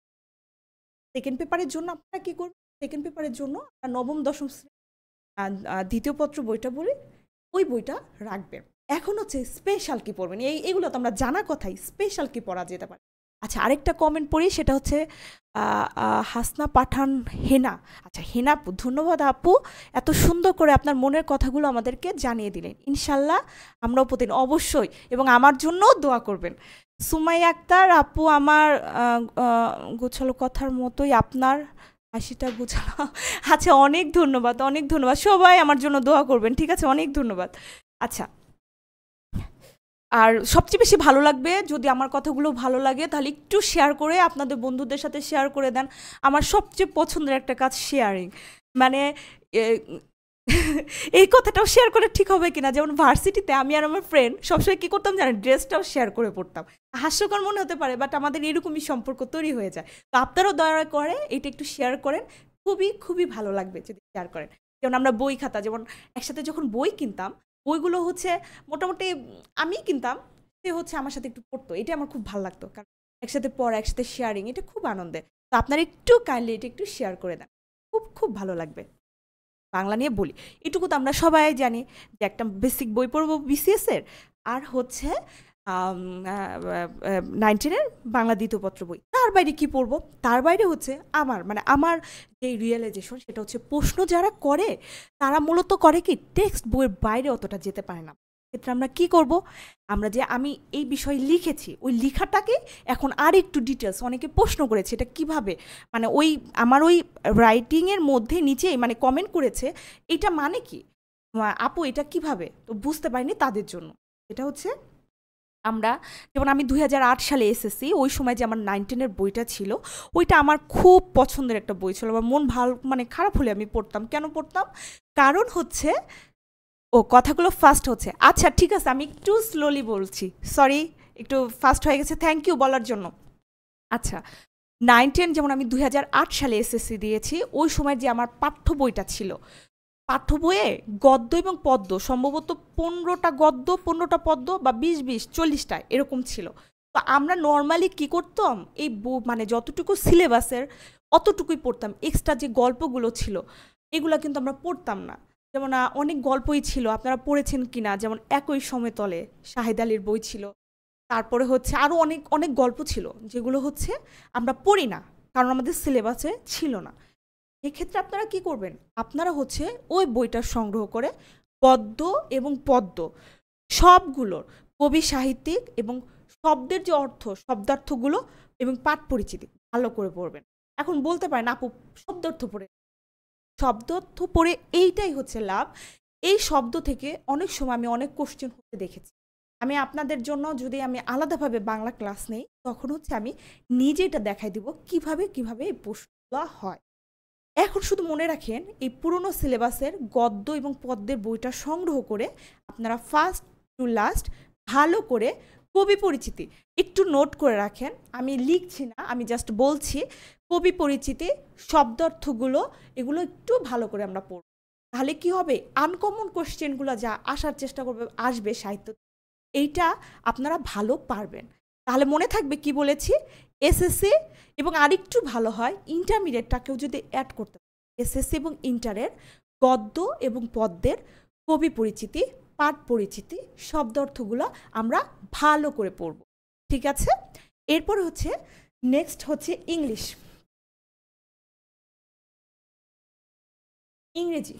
সেকেন্ড পেপারের জন্য আপনারা কী করবেন, সেকেন্ড পেপারের জন্য নবম দশম দ্বিতীয় পত্র বইটা বলে ওই বইটা রাখবেন। এখন হচ্ছে স্পেশাল কি পড়বেন, এইগুলো তো আমরা জানা কথাই, স্পেশাল কি পড়া যেতে পারে। আচ্ছা, আরেকটা কমেন্ট পড়ি, সেটা হচ্ছে হাসনা পাঠান হেনা। আচ্ছা, হেনা আপু ধন্যবাদ আপু, এত সুন্দর করে আপনার মনের কথাগুলো আমাদেরকে জানিয়ে দিলেন। ইনশাল্লাহ আমরাও প্রতিদিন অবশ্যই, এবং আমার জন্যও দোয়া করবেন। সুমাইয়া আক্তার আপু, আমার গোছালো কথার মতোই আপনার হাসিটা গোছালো। আচ্ছা, অনেক ধন্যবাদ, অনেক ধন্যবাদ। সবাই আমার জন্য দোয়া করবেন, ঠিক আছে? অনেক ধন্যবাদ। আচ্ছা, আর সবচেয়ে বেশি ভালো লাগবে যদি আমার কথাগুলো ভালো লাগে, তাহলে একটু শেয়ার করে আপনাদের বন্ধুদের সাথে শেয়ার করে দেন। আমার সবচেয়ে পছন্দের একটা কাজ শেয়ারিং, মানে এই কথাটাও শেয়ার করে ঠিক হবে কিনা, যেমন ভার্সিটিতে আমি আর আমার ফ্রেন্ড সবসময় কী করতাম জানেন, ড্রেসটাও শেয়ার করে পড়তাম। হাস্যকর মনে হতে পারে, বাট আমাদের এরকমই সম্পর্ক তৈরি হয়ে যায়। তো আপনারাও দয়া করে এটা একটু শেয়ার করেন, খুবই খুবই ভালো লাগবে যদি শেয়ার করেন। যেমন আমরা বই খাতা, যেমন একসাথে যখন বই কিনতাম, বইগুলো হচ্ছে মোটামুটি আমি কিনতাম, সে হচ্ছে আমার সাথে একটু পড়তো, এটা আমার খুব ভালো লাগতো, কারণ একসাথে পড়া, একসাথে শেয়ারিং, এটা খুব আনন্দের। তো আপনারা একটু কাইন্ডলি এটা একটু শেয়ার করে দেন, খুব খুব ভালো লাগবে। বাংলা নিয়ে বলি, এটুকু তো আমরা সবাই জানি যে একটা বেসিক বই পড়বো বিসিএসের, আর হচ্ছে 19-এর বাংলা দ্বিতীয় পত্র বই। তার বাইরে কি পড়বো? তার বাইরে হচ্ছে আমার যে রিয়েলাইজেশন সেটা হচ্ছে, প্রশ্ন যারা করে তারা মূলত করে কি, টেক্সট বইয়ের বাইরে অতটা যেতে পারে না। ক্ষেত্রে আমরা কি করব, আমরা যে আমি এই বিষয়ে লিখেছি ওই লেখাটাকে এখন আর একটু ডিটেলস, অনেকে প্রশ্ন করেছে এটা কিভাবে, মানে ওই আমার ওই রাইটিংয়ের মধ্যে নিচেই মানে কমেন্ট করেছে, এটা মানে কি আপু, এটা কিভাবে, তো বুঝতে পারিনি তাদের জন্য। এটা হচ্ছে আমরা, যেমন আমি 2008 সালে এসেছি, ওই সময় যে আমার 19-এর বইটা ছিল, ওইটা আমার খুব পছন্দের একটা বই ছিল। আমার মন ভালো মানে খারাপ হলে আমি পড়তাম। কেন পড়তাম? কারণ হচ্ছে কথাগুলো ফাস্ট হচ্ছে। আচ্ছা ঠিক আছে, আমি একটু স্লোলি বলছি, সরি একটু ফাস্ট হয়ে গেছে, থ্যাংক ইউ বলার জন্য। আচ্ছা, 9-10 যেমন আমি 2008 সালে এসএসসি দিয়েছি, ওই সময় যে আমার পাঠ্য বইটা ছিল, পাঠ্য বইয়ে গদ্য এবং পদ্য সম্ভবত 15টা গদ্য 15টা পদ্য বা 20-20 40টা এরকম ছিল। তো আমরা নর্মালি কি করতাম, এই মানে যতটুকু সিলেবাসের অতটুকুই পড়তাম, এক্সট্রা যে গল্পগুলো ছিল এগুলো কিন্তু আমরা পড়তাম না। যেমন অনেক গল্পই ছিল, আপনারা পড়েছেন কিনা, যেমন একই সমতলে শাহেদ আলীর বই ছিল, তারপরে হচ্ছে আরও অনেক অনেক গল্প ছিল যেগুলো হচ্ছে আমরা পড়ি না, কারণ আমাদের সিলেবাসে ছিল না। এক্ষেত্রে আপনারা কি করবেন, আপনারা হচ্ছে ওই বইটা সংগ্রহ করে গদ্য এবং পদ্য সবগুলোর কবি সাহিত্যিক এবং শব্দের যে অর্থ, শব্দার্থগুলো এবং পাঠ পরিচিতি ভালো করে পড়বেন। এখন বলতে পারেন আপু শব্দার্থ পড়ে এইটাই হচ্ছে লাভ। এই শব্দ থেকে অনেক সময় আমি অনেক কোশ্চেন হতে দেখেছি। আমি আপনাদের জন্য যদি আমি আলাদাভাবে বাংলা ক্লাস নেই, তখন হচ্ছে আমি নিজে এটা দেখাই দিব কিভাবে এই প্রশ্নগুলো হয়। এখন শুধু মনে রাখেন, এই পুরনো সিলেবাসের গদ্য এবং পদ্যের বইটা সংগ্রহ করে আপনারা ফার্স্ট টু লাস্ট ভালো করে কবি পরিচিতি একটু নোট করে রাখেন, আমি লিখছি না, আমি জাস্ট বলছি। কবি পরিচিতি, শব্দার্থগুলো, এগুলো একটু ভালো করে আমরা পড়ব। তাহলে কি হবে, আনকমন কোশ্চেনগুলো যা আসার চেষ্টা করবে, আসবে সাহিত্য, এইটা আপনারা ভালো পারবেন। তাহলে মনে থাকবে কি বলেছি, এসএসসি এবং আরেকটু ভালো হয় ইন্টারমিডিয়েটটাকেও যদি অ্যাড করতে পারে, এসএসসি এবং ইন্টারের গদ্য এবং পদ্যের কবি পরিচিতি, পাঠ পরিচিতি, শব্দার্থগুলো আমরা ভালো করে পড়ব। ঠিক আছে, এরপরে হচ্ছে নেক্সট হচ্ছে ইংলিশ, ইংরেজি।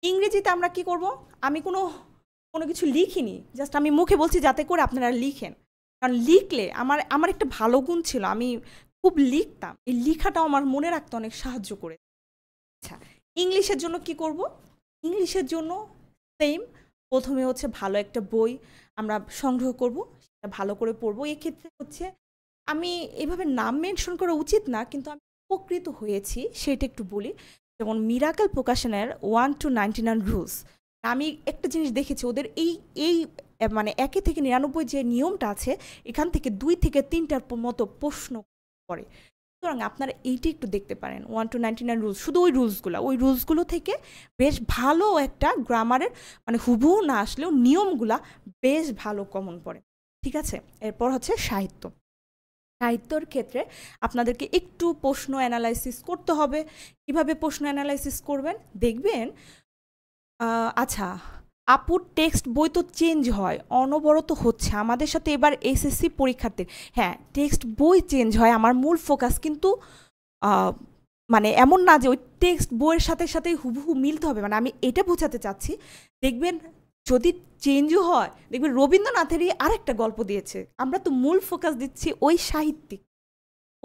ইংরেজিতে আমরা কি করব, আমি কোনো কিছু লিখিনি, জাস্ট আমি মুখে বলছি যাতে করে আপনারা লিখেন। কারণ লিখলে আমার একটা ভালো গুণ ছিল, আমি খুব লিখতাম, এই লেখাটাও আমার মনে রাখতে অনেক সাহায্য করে। আচ্ছা, ইংলিশের জন্য কি করব, ইংলিশের জন্য সেম, প্রথমে হচ্ছে ভালো একটা বই আমরা সংগ্রহ করব, সেটা ভালো করে পড়বো। এক্ষেত্রে হচ্ছে আমি এভাবে নাম মেনশন করা উচিত না, কিন্তু আমি উপকৃত হয়েছি সেটা একটু বলি। যেমন মিরাকেল প্রকাশনের 1 to 99 রুলস, আমি একটা জিনিস দেখেছি, ওদের এই এই মানে 1 থেকে 99 যে নিয়মটা আছে, এখান থেকে 2 থেকে 3টার মতো প্রশ্ন করে। সুতরাং আপনারা এইটি একটু দেখতে পারেন, 1 to 99 রুলস, শুধু ওই রুলসগুলো থেকে বেশ ভালো একটা গ্রামারের, মানে হুবহু না আসলেও নিয়মগুলা বেশ ভালো কমন পড়ে। ঠিক আছে, এরপর হচ্ছে সাহিত্য। সাহিত্যর ক্ষেত্রে আপনাদেরকে একটু প্রশ্ন অ্যানালাইসিস করতে হবে। কিভাবে প্রশ্ন অ্যানালাইসিস করবেন দেখবেন, আচ্ছা, আপুর টেক্সট বই তো চেঞ্জ হয়, অনবরত হচ্ছে আমাদের সাথে এবার এসএসসি পরীক্ষার্থীর। হ্যাঁ, টেক্সট বই চেঞ্জ হয়, আমার মূল ফোকাস কিন্তু মানে এমন না যে ওই টেক্সট বইয়ের সাথে সাথে হুবহু মিলতে হবে, মানে আমি এটা বোঝাতে চাচ্ছি। দেখবেন যদি চেঞ্জও হয়, দেখবেন রবীন্দ্রনাথেরই আরেকটা গল্প দিয়েছে, আমরা তো মূল ফোকাস দিচ্ছি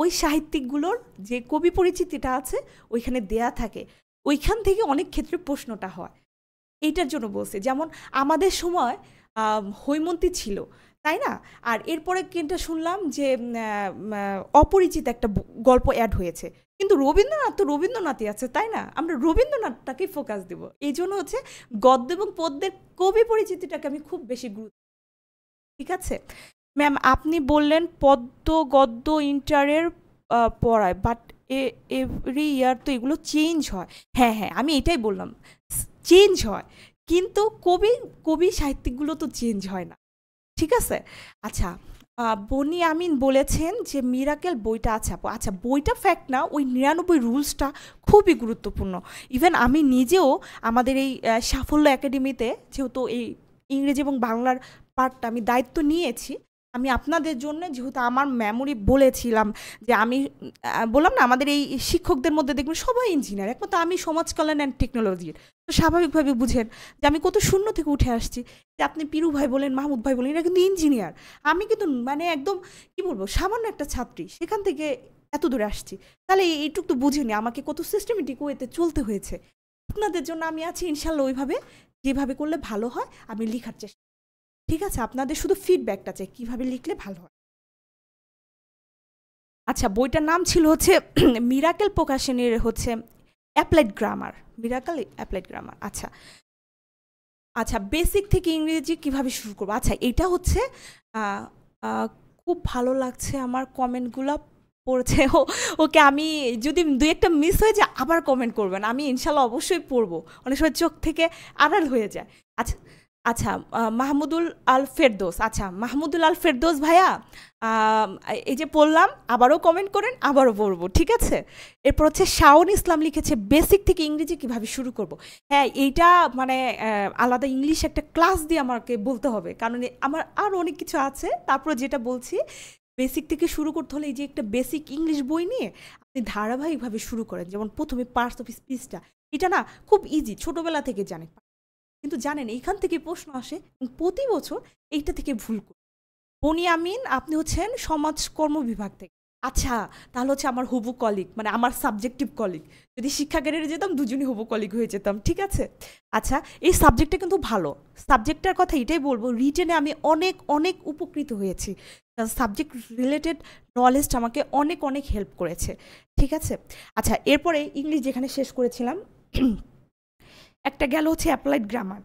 ওই সাহিত্যিকগুলোর যে কবি পরিচিতিটা আছে ওইখানে দেয়া থাকে, ওইখান থেকে অনেক ক্ষেত্রে প্রশ্নটা হয়। এইটার জন্য বলছি, যেমন আমাদের সময় হৈমন্তী ছিল, তাই না? আর এরপরে কিন্তু শুনলাম যে অপরিচিত একটা গল্প অ্যাড হয়েছে, কিন্তু রবীন্দ্রনাথ তো রবীন্দ্রনাথই আছে, তাই না? আমরা রবীন্দ্রনাথটাকেই ফোকাস দেব। এই জন্য হচ্ছে গদ্য এবং পদ্যের কবি পরিচিতিটাকে আমি খুব বেশি গুরুত্ব। ঠিক আছে ম্যাম, আপনি বললেন পদ্য গদ্য ইন্টারের পড়ায়, বাট এভরি ইয়ার তো এগুলো চেঞ্জ হয়। হ্যাঁ হ্যাঁ, আমি এটাই বললাম, চেঞ্জ হয়, কিন্তু কবি সাহিত্যিকগুলো তো চেঞ্জ হয় না। ঠিক আছে, আচ্ছা, বনি আমিন বলেছেন যে মিরাকেল বইটা আছে আপু। আচ্ছা, বইটা ফ্যাক্ট না, ওই 99 রুলসটা খুবই গুরুত্বপূর্ণ। ইভেন আমি নিজেও আমাদের এই সাফল্য একাডেমিতে, যেহেতু এই ইংরেজি এবং বাংলার পার্টটা আমি দায়িত্ব নিয়েছি, আমি আপনাদের জন্য, যেহেতু আমার মেমোরি বলেছিলাম যে আমি বললাম না আমাদের এই শিক্ষকদের মধ্যে দেখবেন সবাই ইঞ্জিনিয়ার, একমাত্র আমি সমাজ কল্যাণ অ্যান্ড টেকনোলজির, তো স্বাভাবিকভাবে বুঝেন যে আমি কত শূন্য থেকে উঠে আসছি। যে আপনি পিরু ভাই বলেন, মাহমুদ ভাই বলেন, এরা কিন্তু ইঞ্জিনিয়ার, আমি কিন্তু মানে একদম কি বলবো, সামান্য একটা ছাত্রী, সেখান থেকে এত দূরে আসছি। তাহলে এইটুকু তো বুঝিনি আমাকে কত সিস্টেমেটিক ওয়েতে চলতে হয়েছে। আপনাদের জন্য আমি আছি ইনশাল্লাহ, ওইভাবে যেভাবে করলে ভালো হয় আমি লেখার চেষ্টা। ঠিক আছে, আপনাদের শুধু ফিডব্যাকটা চাই কীভাবে লিখলে ভালো হয়। আচ্ছা, বইটার নাম ছিল হচ্ছে মিরাকেল প্রকাশনের হচ্ছে applied grammar, miracle applied grammar. আচ্ছা আচ্ছা, বেসিক থেকে ইংরেজি কিভাবে শুরু করবো? আচ্ছা, এটা হচ্ছে খুব ভালো লাগছে আমার কমেন্টগুলো পড়ছে। ওকে, আমি যদি দুই একটা মিস হয়ে যায় আবার কমেন্ট করবেন, আমি ইনশাল্লাহ অবশ্যই পড়বো, অনেক সময় চোখ থেকে আড়াল হয়ে যায়। আচ্ছা আচ্ছা, মাহমুদুল আল ফেরদৌস, আচ্ছা মাহমুদুল আল ফেরদৌস ভাইয়া, এই যে পড়লাম, আবারও কমেন্ট করেন, আবারও পড়বো। ঠিক আছে, এরপর হচ্ছে শাওন ইসলাম লিখেছে বেসিক থেকে ইংরেজি কিভাবে শুরু করব। হ্যাঁ, এইটা মানে আলাদা ইংলিশ একটা ক্লাস দিয়ে আমাকে বলতে হবে, কারণ আমার আরও অনেক কিছু আছে। তারপর যেটা বলছি, বেসিক থেকে শুরু করতে হলে এই যে একটা বেসিক ইংলিশ বই নিয়ে আপনি ধারাবাহিকভাবে শুরু করেন। যেমন প্রথমে পার্টস অফ স্পিচটা, এটা না খুব ইজি, ছোটোবেলা থেকে জানেন, কিন্তু জানেন এইখান থেকে প্রশ্ন আসে প্রতি বছর, এইটা থেকে ভুল করি। বনি আমিন, আপনি হচ্ছেন সমাজকর্ম বিভাগ থেকে। আচ্ছা, তাহলে হচ্ছে আমার হবু কলিগ, মানে আমার সাবজেক্টিভ কলিগ। যদি শিক্ষা ক্যারিয়ারে যেতাম দুজনই হবু কলিগ হয়ে যেতাম। ঠিক আছে, আচ্ছা, এই সাবজেক্টটা কিন্তু ভালো, সাবজেক্টটার কথা এটাই বলবো, রিটেনে আমি অনেক অনেক উপকৃত হয়েছি, সাবজেক্ট রিলেটেড নলেজটা আমাকে অনেক অনেক হেল্প করেছে। ঠিক আছে, আচ্ছা, এরপরে ইংলিশ যেখানে শেষ করেছিলাম, একটা গেল হচ্ছে অ্যাপ্লাইড গ্রামার।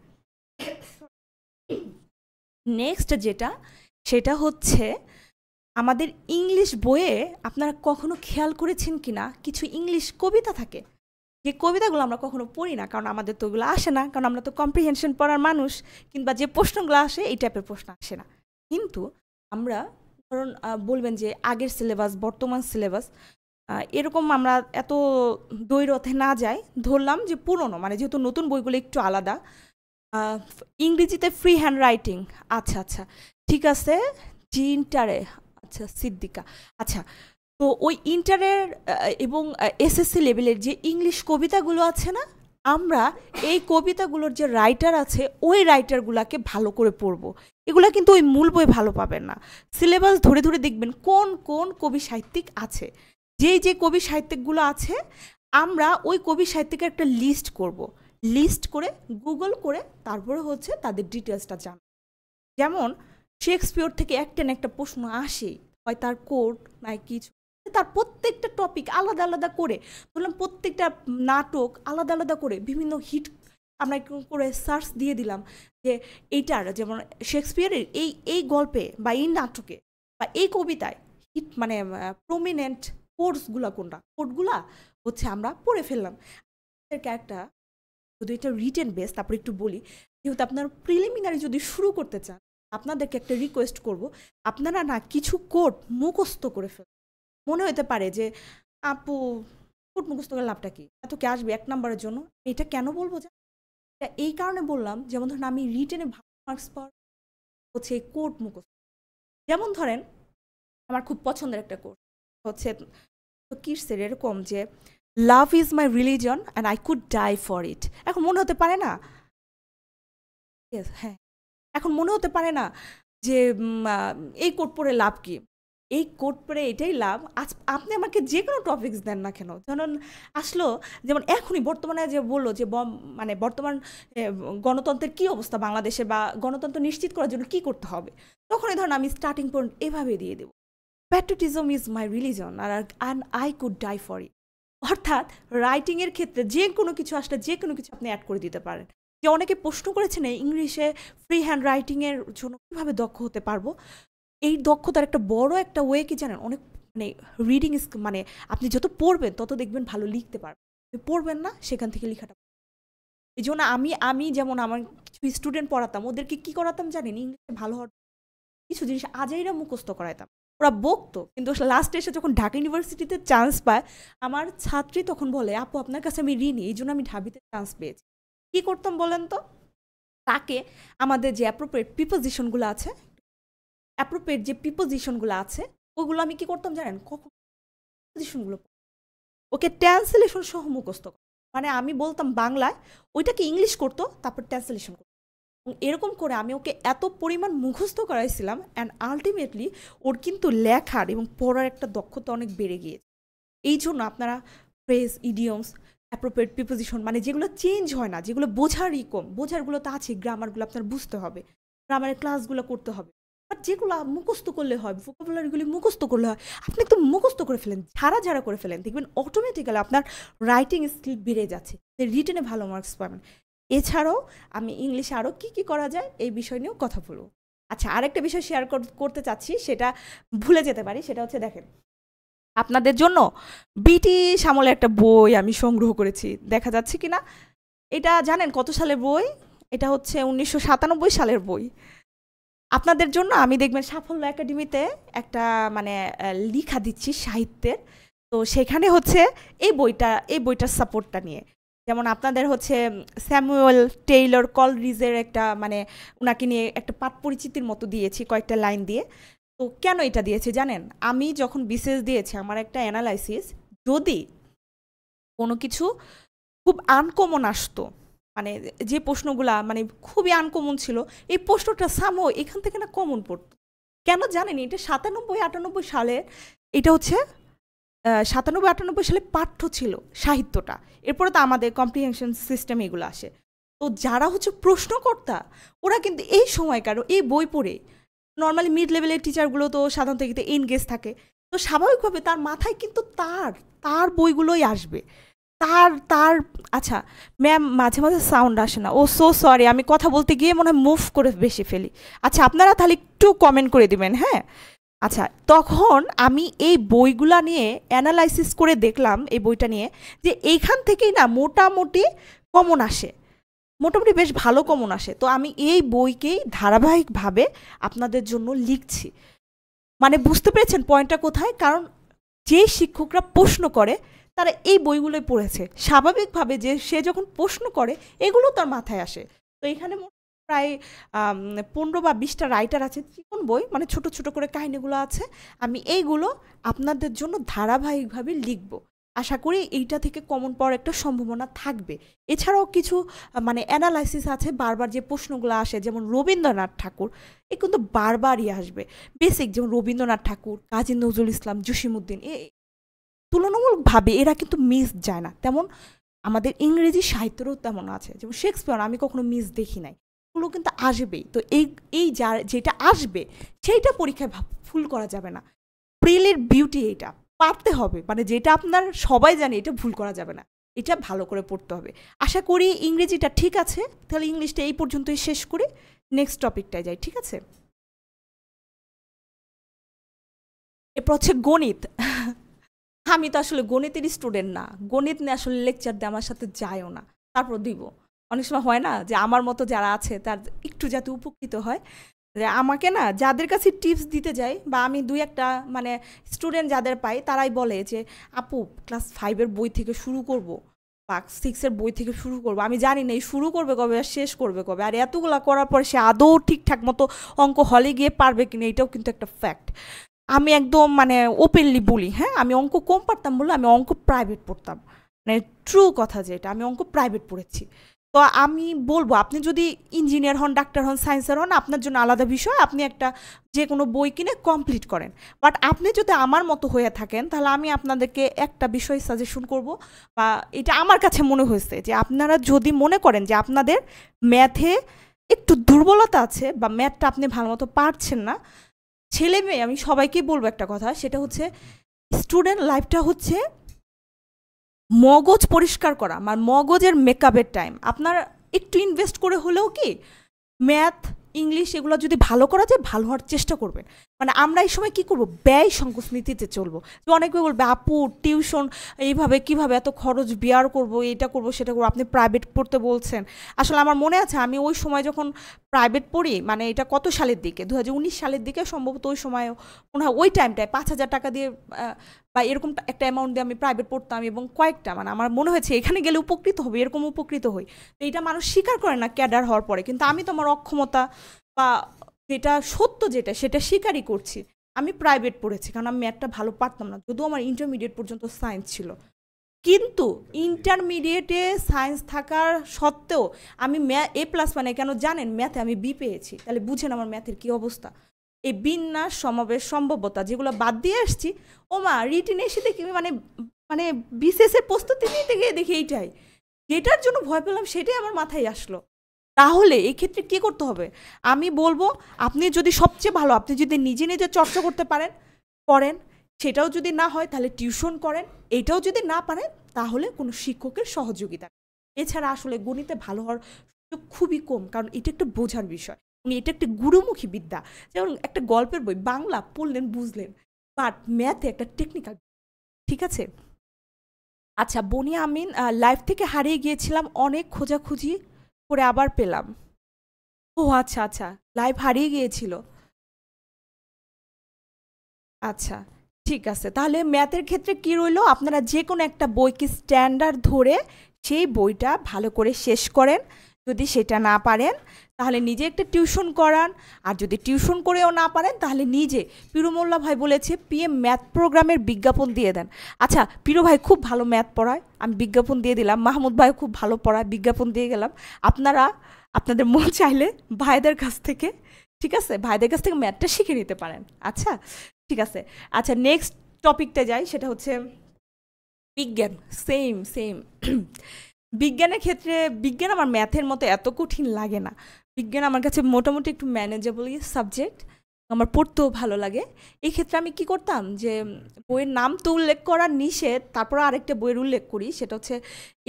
নেক্সট যেটা, সেটা হচ্ছে আমাদের ইংলিশ বইয়ে আপনারা কখনো খেয়াল করেছেন কিনা কিছু ইংলিশ কবিতা থাকে, যে কবিতাগুলো আমরা কখনো পড়ি না, কারণ আমাদের তো ওগুলো আসে না, কারণ আমরা তো কম্প্রিহেনশন পড়ার মানুষ, কিংবা যে প্রশ্নগুলো আসে এই টাইপের প্রশ্ন আসে না। কিন্তু আমরা ধরুন বলবেন যে আগের সিলেবাস, বর্তমান সিলেবাস, এরকম আমরা এত দৈরথে না যাই, ধরলাম যে পুরনো, মানে যেহেতু নতুন বইগুলো একটু আলাদা, ইংরেজিতে ফ্রি হ্যান্ড রাইটিং, আচ্ছা আচ্ছা ঠিক আছে, জি ইন্টারে, আচ্ছা সিদ্দিকা, আচ্ছা তো ওই ইন্টারের এবং এসএসসি লেভেলের যে ইংলিশ কবিতাগুলো আছে না, আমরা এই কবিতাগুলোর যে রাইটার আছে ওই রাইটারগুলোকে ভালো করে পড়বো। এগুলো কিন্তু ওই মূল বই ভালো পাবেন না, সিলেবাস ধরে ধরে দেখবেন কোন কোন কবি সাহিত্যিক আছে, যেই যে কবি সাহিত্যিকগুলো আছে আমরা ওই কবি সাহিত্যিকের একটা লিস্ট করব, লিস্ট করে গুগল করে তারপরে হচ্ছে তাদের ডিটেলসটা জান। যেমন শেক্সপিয়র থেকে একটা না একটা প্রশ্ন আসে, হয় তার কোট নাই কিছু, তার প্রত্যেকটা টপিক আলাদা আলাদা করে, বললাম প্রত্যেকটা নাটক আলাদা আলাদা করে বিভিন্ন হিট আমরা একটু করে সার্চ দিয়ে দিলাম যে এইটার, যেমন শেক্সপিয়রের এই এই গল্পে বা এই নাটকে বা এই কবিতায় হিট মানে প্রমিনেন্ট কোটসগুলা কোনটা, কোটগুলা হচ্ছে আমরা পড়ে ফেললাম। একটা যদি এটা রিটেন বেস, তারপর একটু বলি, যেহেতু আপনার প্রিলিমিনারি যদি শুরু করতে চান, আপনাদেরকে একটা রিকোয়েস্ট করব, আপনারা না কিছু কোড মুখস্থ করে ফেলুন। মনে হতে পারে যে আপু কোড মুখস্থ করে লাভটা কি, এত কি আসবে 1 নম্বরের জন্য, এটা কেন বলবো যে এটা এই কারণে বললাম, যেমন ধরেন আমি রিটেনে ভালো মার্কস পাওয়ার হচ্ছে এই কোড মুখস্থ। যেমন ধরেন আমার খুব পছন্দের একটা কোড হচ্ছে তো কিসের এরকম যে love is my religion and I could die for it. এখন মনে হতে পারে না, হ্যাঁ এখন মনে হতে পারে না যে এই কোড পড়ে লাভ কি, এই কোড পড়ে এটাই লাভ। আজ আপনি আমাকে যে কোনো টপিকস দেন না কেন, যেমন আসলো, যেমন এখনই বর্তমানে যে বললো যে মানে বর্তমান গণতন্ত্রের কি অবস্থা বাংলাদেশে, বা গণতন্ত্র নিশ্চিত করার জন্য কি করতে হবে, তখনই ধরুন আমি স্টার্টিং পয়েন্ট এভাবে দিয়ে দেবো, patriotism is my religion and I could die for it. অর্থাৎ রাইটিংয়ের ক্ষেত্রে যে কোনো কিছু আসলে যে কোনো কিছু আপনি অ্যাড করে দিতে পারেন। যে অনেকে প্রশ্ন করেছেন ইংলিশে ফ্রি হ্যান্ড রাইটিংয়ের জন্য কীভাবে দক্ষ হতে পারবো, এই দক্ষতার একটা বড় একটা ওয়ে কি জানেন, অনেক মানে রিডিং মানে আপনি যত পড়বেন তত দেখবেন ভালো লিখতে পারবেন, পড়বেন না সেখান থেকে লেখাটা। এই জন্য আমি যেমন আমার কিছু স্টুডেন্ট পড়াতাম, ওদেরকে কি করাতাম জানেন, ইংলিশে ভালো হওয়ার কিছু জিনিস আজাইরা মুখস্থ করাইতাম, ওরা বকতো, কিন্তু লাস্টে এসে যখন ঢাকা ইউনিভার্সিটিতে চান্স পায়, আমার ছাত্রী তখন বলে আপু আপনার কাছে আমি ঋণী, এই জন্য আমি ঢাবিতে চান্স পেয়েছি। কী করতাম বলেন তো, তাকে আমাদের যে অ্যাপ্রোপ্রিয়েট প্রিপোজিশনগুলো আছে, অ্যাপ্রোপ্রিয়েট যে প্রিপোজিশনগুলো আছে ওইগুলো আমি কি করতাম জানেন, কখন প্রিপোজিশনগুলো ওকে ট্রান্সলেশন সহ মুখস্থ, মানে আমি বলতাম বাংলায়, ওইটাকে ইংলিশ করতো, তারপর ট্রান্সলেশন করতো, এরকম করে আমি ওকে এত পরিমাণ মুখস্থ করাইছিলাম, অ্যান্ড আলটিমেটলি ওর কিন্তু লেখার এবং পড়ার একটা দক্ষতা অনেক বেড়ে গিয়েছে। এই জন্য আপনারা ফ্রেজ, ইডিয়মস, অ্যাপ্রোপ্রিয়েট প্রিপোজিশন, মানে যেগুলো চেঞ্জ হয় না, যেগুলো বোঝারই কম, বোঝারগুলো তো আছে, গ্রামারগুলো আপনার বুঝতে হবে, গ্রামারের ক্লাসগুলো করতে হবে, বাট যেগুলো মুখস্থ করলে হয়, ভোকাবুলারিগুলি মুখস্থ করলে হয়, আপনি একটু মুখস্থ করে ফেলেন, ঝাড়া ঝাড়া করে ফেলেন, দেখবেন অটোমেটিক্যালি আপনার রাইটিং স্কিল বেড়ে যাচ্ছে, রিটেনে ভালো মার্কস পাবেন। এছাড়াও আমি ইংলিশে আরও কী কী করা যায় এই বিষয় নিয়েও কথা বলবো। আচ্ছা, আরেকটা বিষয় শেয়ার করতে চাচ্ছি, সেটা ভুলে যেতে পারি, সেটা হচ্ছে দেখেন আপনাদের জন্য ব্রিটিশ আমলের একটা বই আমি সংগ্রহ করেছি, দেখা যাচ্ছে কিনা, এটা জানেন কত সালের বই, এটা হচ্ছে 1997 সালের বই। আপনাদের জন্য আমি দেখবেন সাফল্য একাডেমিতে একটা মানে লিখা দিচ্ছি সাহিত্যের, তো সেখানে হচ্ছে এই বইটার সাপোর্টটা নিয়ে, যেমন আপনাদের হচ্ছে স্যামুয়েল টেইলর কলরিজের একটা মানে ওনাকে নিয়ে একটা পাঠ পরিচিতির মতো দিয়েছি কয়েকটা লাইন দিয়ে। তো কেন এটা দিয়েছি জানেন, আমি যখন বিসিএস দিয়েছি আমার একটা অ্যানালাইসিস, যদি কোনো কিছু খুব আনকমন আসতো, মানে যে প্রশ্নগুলা মানে খুবই আনকমন ছিল, এই প্রশ্নটা সামো এখান থেকে না কমন পড়তো। কেন জানেন, এটা 97-98 সালে, এটা হচ্ছে 97-98 সালে পাঠ্য ছিল সাহিত্যটা, এরপরে তো আমাদের কম্প্রিহেনশন সিস্টেম এগুলো আসে। তো যারা হচ্ছে প্রশ্নকর্তা ওরা কিন্তু এই সময়কার এই বই পড়ে, নর্মালি মিড লেভেলের টিচারগুলো তো সাধারণত এনগেজ থাকে, তো স্বাভাবিকভাবে তার মাথায় কিন্তু তার বইগুলোই আসবে। তার তার আচ্ছা ম্যাম, মাঝে মাঝে সাউন্ড আসে না, ও সো সরি, আমি কথা বলতে গিয়ে মনে হয় মুভ করে বেশি ফেলি। আচ্ছা আপনারা তাহলে একটু কমেন্ট করে দিবেন, হ্যাঁ। আচ্ছা, তখন আমি এই বইগুলা নিয়ে অ্যানালাইসিস করে দেখলাম, এই বইটা নিয়ে, যে এইখান থেকেই না মোটামুটি কমন আসে, মোটামুটি বেশ ভালো কমন আসে। তো আমি এই বইকেই ধারাবাহিকভাবে আপনাদের জন্য লিখছি। মানে বুঝতে পেরেছেন পয়েন্টটা কোথায়? কারণ যেই শিক্ষকরা প্রশ্ন করে তারা এই বইগুলোই পড়েছে, স্বাভাবিকভাবে যে সে যখন প্রশ্ন করে এগুলো তার মাথায় আসে। তো এখানে প্রায় 15 বা 20টা রাইটার আছে, চিকন বই, মানে ছোট ছোট করে কাহিনীগুলো আছে। আমি এইগুলো আপনাদের জন্য ধারাবাহিকভাবে লিখব। আশা করি এইটা থেকে কমন পাওয়ার একটা সম্ভাবনা থাকবে। এছাড়াও কিছু মানে অ্যানালাইসিস আছে, বারবার যে প্রশ্নগুলো আসে, যেমন রবীন্দ্রনাথ ঠাকুর, এ কিন্তু বারবারই আসবে। বেসিক যেমন রবীন্দ্রনাথ ঠাকুর, কাজী নজরুল ইসলাম, জসিমউদ্দিন, তুলনামূলকভাবে এরা কিন্তু মিস যায় না। তেমন আমাদের ইংরেজি সাহিত্যেরও তেমন আছে, যেমন শেক্সপিয়ার আমি কখনো মিস দেখি নাই, ওগুলো কিন্তু আসবেই। তো এই এই যেটা আসবে সেইটা পরীক্ষায় ফুল করা যাবে না। প্রিলির বিউটি এইটা পারতে হবে, মানে যেটা আপনার সবাই জানে এটা ভুল করা যাবে না, এটা ভালো করে পড়তে হবে। আশা করি ইংরেজিটা ঠিক আছে, তাহলে ইংলিশটা এই পর্যন্তই শেষ করি, নেক্সট টপিকটায় যাই, ঠিক আছে? এরপর হচ্ছে গণিত। আমি তো আসলে গণিতের স্টুডেন্ট না, গণিত নিয়ে আসলে লেকচার দিয়ে আমার সাথে যায়ও না, তারপর দিব। অনেক সময় হয় না যে আমার মতো যারা আছে তার একটু যাতে উপকৃত হয়, যে আমাকে না যাদের কাছে টিপস দিতে যাই, বা আমি দুই একটা মানে স্টুডেন্ট যাদের পাই, তারাই বলে যে আপু ক্লাস 5-এর বই থেকে শুরু করব বা 6-এর বই থেকে শুরু করব। আমি জানি না এই শুরু করবে কবে আর শেষ করবে কবে, আর এতগুলা করার পর সে আদৌ ঠিকঠাক মতো অঙ্ক হলে গিয়ে পারবে কিনা, এটাও কিন্তু একটা ফ্যাক্ট। আমি একদম মানে ওপেনলি বলি, হ্যাঁ, আমি অঙ্ক কম পারতাম বলে আমি অঙ্ক প্রাইভেট পড়তাম, মানে ট্রু কথা যেটা, আমি অঙ্ক প্রাইভেট পড়েছি। তো আমি বলবো, আপনি যদি ইঞ্জিনিয়ার হন, ডাক্তার হন, সায়েন্সের হন, আপনার জন্য আলাদা বিষয়, আপনি একটা যে কোনো বই কিনে কমপ্লিট করেন। বাট আপনি যদি আমার মতো হয়ে থাকেন, তাহলে আমি আপনাদেরকে একটা বিষয় সাজেশন করব, বা এটা আমার কাছে মনে হয়েছে যে আপনারা যদি মনে করেন যে আপনাদের ম্যাথে একটু দুর্বলতা আছে, বা ম্যাথটা আপনি ভালো মতো পারছেন না, ছেলে মেয়ে আমি সবাইকেই বলবো একটা কথা, সেটা হচ্ছে স্টুডেন্ট লাইফটা হচ্ছে মগজ পরিষ্কার করা, মানে মগজের মেকআপের টাইম। আপনার একটু ইনভেস্ট করে হলেও কি ম্যাথ, ইংলিশ এগুলো যদি ভালো করা যায়, ভালো হওয়ার চেষ্টা করবেন। মানে আমরা এই সময় কি করব, ব্যয় সংকোচ নীতিতে চলবো। যে অনেকে বলবে আপু টিউশন এইভাবে কিভাবে এত খরচ বিয়ার করব, এটা করব সেটা করবো, আপনি প্রাইভেট পড়তে বলছেন। আসলে আমার মনে আছে আমি ওই সময় যখন প্রাইভেট পড়ি, মানে এটা কত সালের দিকে, 2019 সালের দিকে সম্ভবত, ওই সময় মনে হয় ওই টাইমটায় 5,000 টাকা দিয়ে বা এরকম একটা অ্যামাউন্ট দিয়ে আমি প্রাইভেট পড়তাম, এবং কয়েকটা মানে আমার মনে হয়েছে এখানে গেলে উপকৃত হবে, এরকম উপকৃত হই। তো এটা মানুষ স্বীকার করে না ক্যাডার হওয়ার পরে, কিন্তু আমি তো আমার অক্ষমতা বা যেটা সত্য যেটা সেটা স্বীকারই করছি। আমি প্রাইভেট পড়েছি কারণ আমি ম্যাথটা ভালো পারতাম না, যদিও আমার ইন্টারমিডিয়েট পর্যন্ত সায়েন্স ছিল। কিন্তু ইন্টারমিডিয়েটে সায়েন্স থাকার সত্ত্বেও আমি A+ মানে কেন জানেন, ম্যাথে আমি বি পেয়েছি। তাহলে বুঝেন আমার ম্যাথের কী অবস্থা। এই বিন্যাস, সমাবেশ, সম্ভাব্যতা যেগুলো বাদ দিয়ে আসছি, ও মা রিটিনে এসে দেখি মানে মানে বিসিএসের প্রস্তুতি নিতে গিয়ে দেখি এইটাই, যেটার জন্য ভয় পেলাম সেটাই আমার মাথায় আসলো। তাহলে এই ক্ষেত্রে কী করতে হবে? আমি বলবো, আপনি যদি সবচেয়ে ভালো, আপনি যদি নিজে নিজে চর্চা করতে পারেন করেন, সেটাও যদি না হয় তাহলে টিউশন করেন, এটাও যদি না পারেন তাহলে কোনো শিক্ষকের সহযোগিতা। এছাড়া আসলে গণিতে ভালো হওয়ার সুযোগ খুবই কম, কারণ এটা একটা বোঝার বিষয়, এটা একটা গুরুমুখী বিদ্যা। যেমন একটা গল্পের বই বাংলা পড়লেন বুঝলেন, বাট ম্যাথে একটা টেকনিক্যাল, ঠিক আছে? আচ্ছা, বনিয়া আমিন, লাইফ থেকে হারিয়ে গিয়েছিলাম, অনেক খোঁজাখুঁজি করে আবার পেলাম। ও আচ্ছা আচ্ছা, লাইফ হারিয়ে গিয়েছিল। আচ্ছা, ঠিক আছে। তাহলে ম্যাথের ক্ষেত্রে কি রইলো, আপনারা যে কোনো একটা বইকে স্ট্যান্ডার্ড ধরে সেই বইটা ভালো করে শেষ করেন। যদি সেটা না পারেন তাহলে নিজে একটা টিউশন করান, আর যদি টিউশন করেও না পারেন তাহলে নিজে, পিরু মোল্লা ভাই বলেছে PM ম্যাথ প্রোগ্রামের বিজ্ঞাপন দিয়ে দেন। আচ্ছা, পিরু ভাই খুব ভালো ম্যাথ পড়ায়, আমি বিজ্ঞাপন দিয়ে দিলাম। মাহমুদ ভাই খুব ভালো পড়ায়, বিজ্ঞাপন দিয়ে গেলাম। আপনারা আপনাদের মন চাইলে ভাইদের কাছ থেকে, ঠিক আছে, ভাইদের কাছ থেকে ম্যাথটা শিখে নিতে পারেন। আচ্ছা, ঠিক আছে। আচ্ছা, নেক্সট টপিকটা যাই, সেটা হচ্ছে বিজ্ঞান। সেম সেম বিজ্ঞানের ক্ষেত্রে, বিজ্ঞান আমার ম্যাথের মতো এত কঠিন লাগে না। বিজ্ঞান আমার কাছে মোটামুটি একটু ম্যানেজেবলই সাবজেক্ট। আমার পড়তেও ভালো লাগে। এই ক্ষেত্রে আমি কি করতাম যে বইয়ের নাম তো উল্লেখ করা নিষেধ, তারপর আরেকটা বইয়ের উল্লেখ করি, সেটা হচ্ছে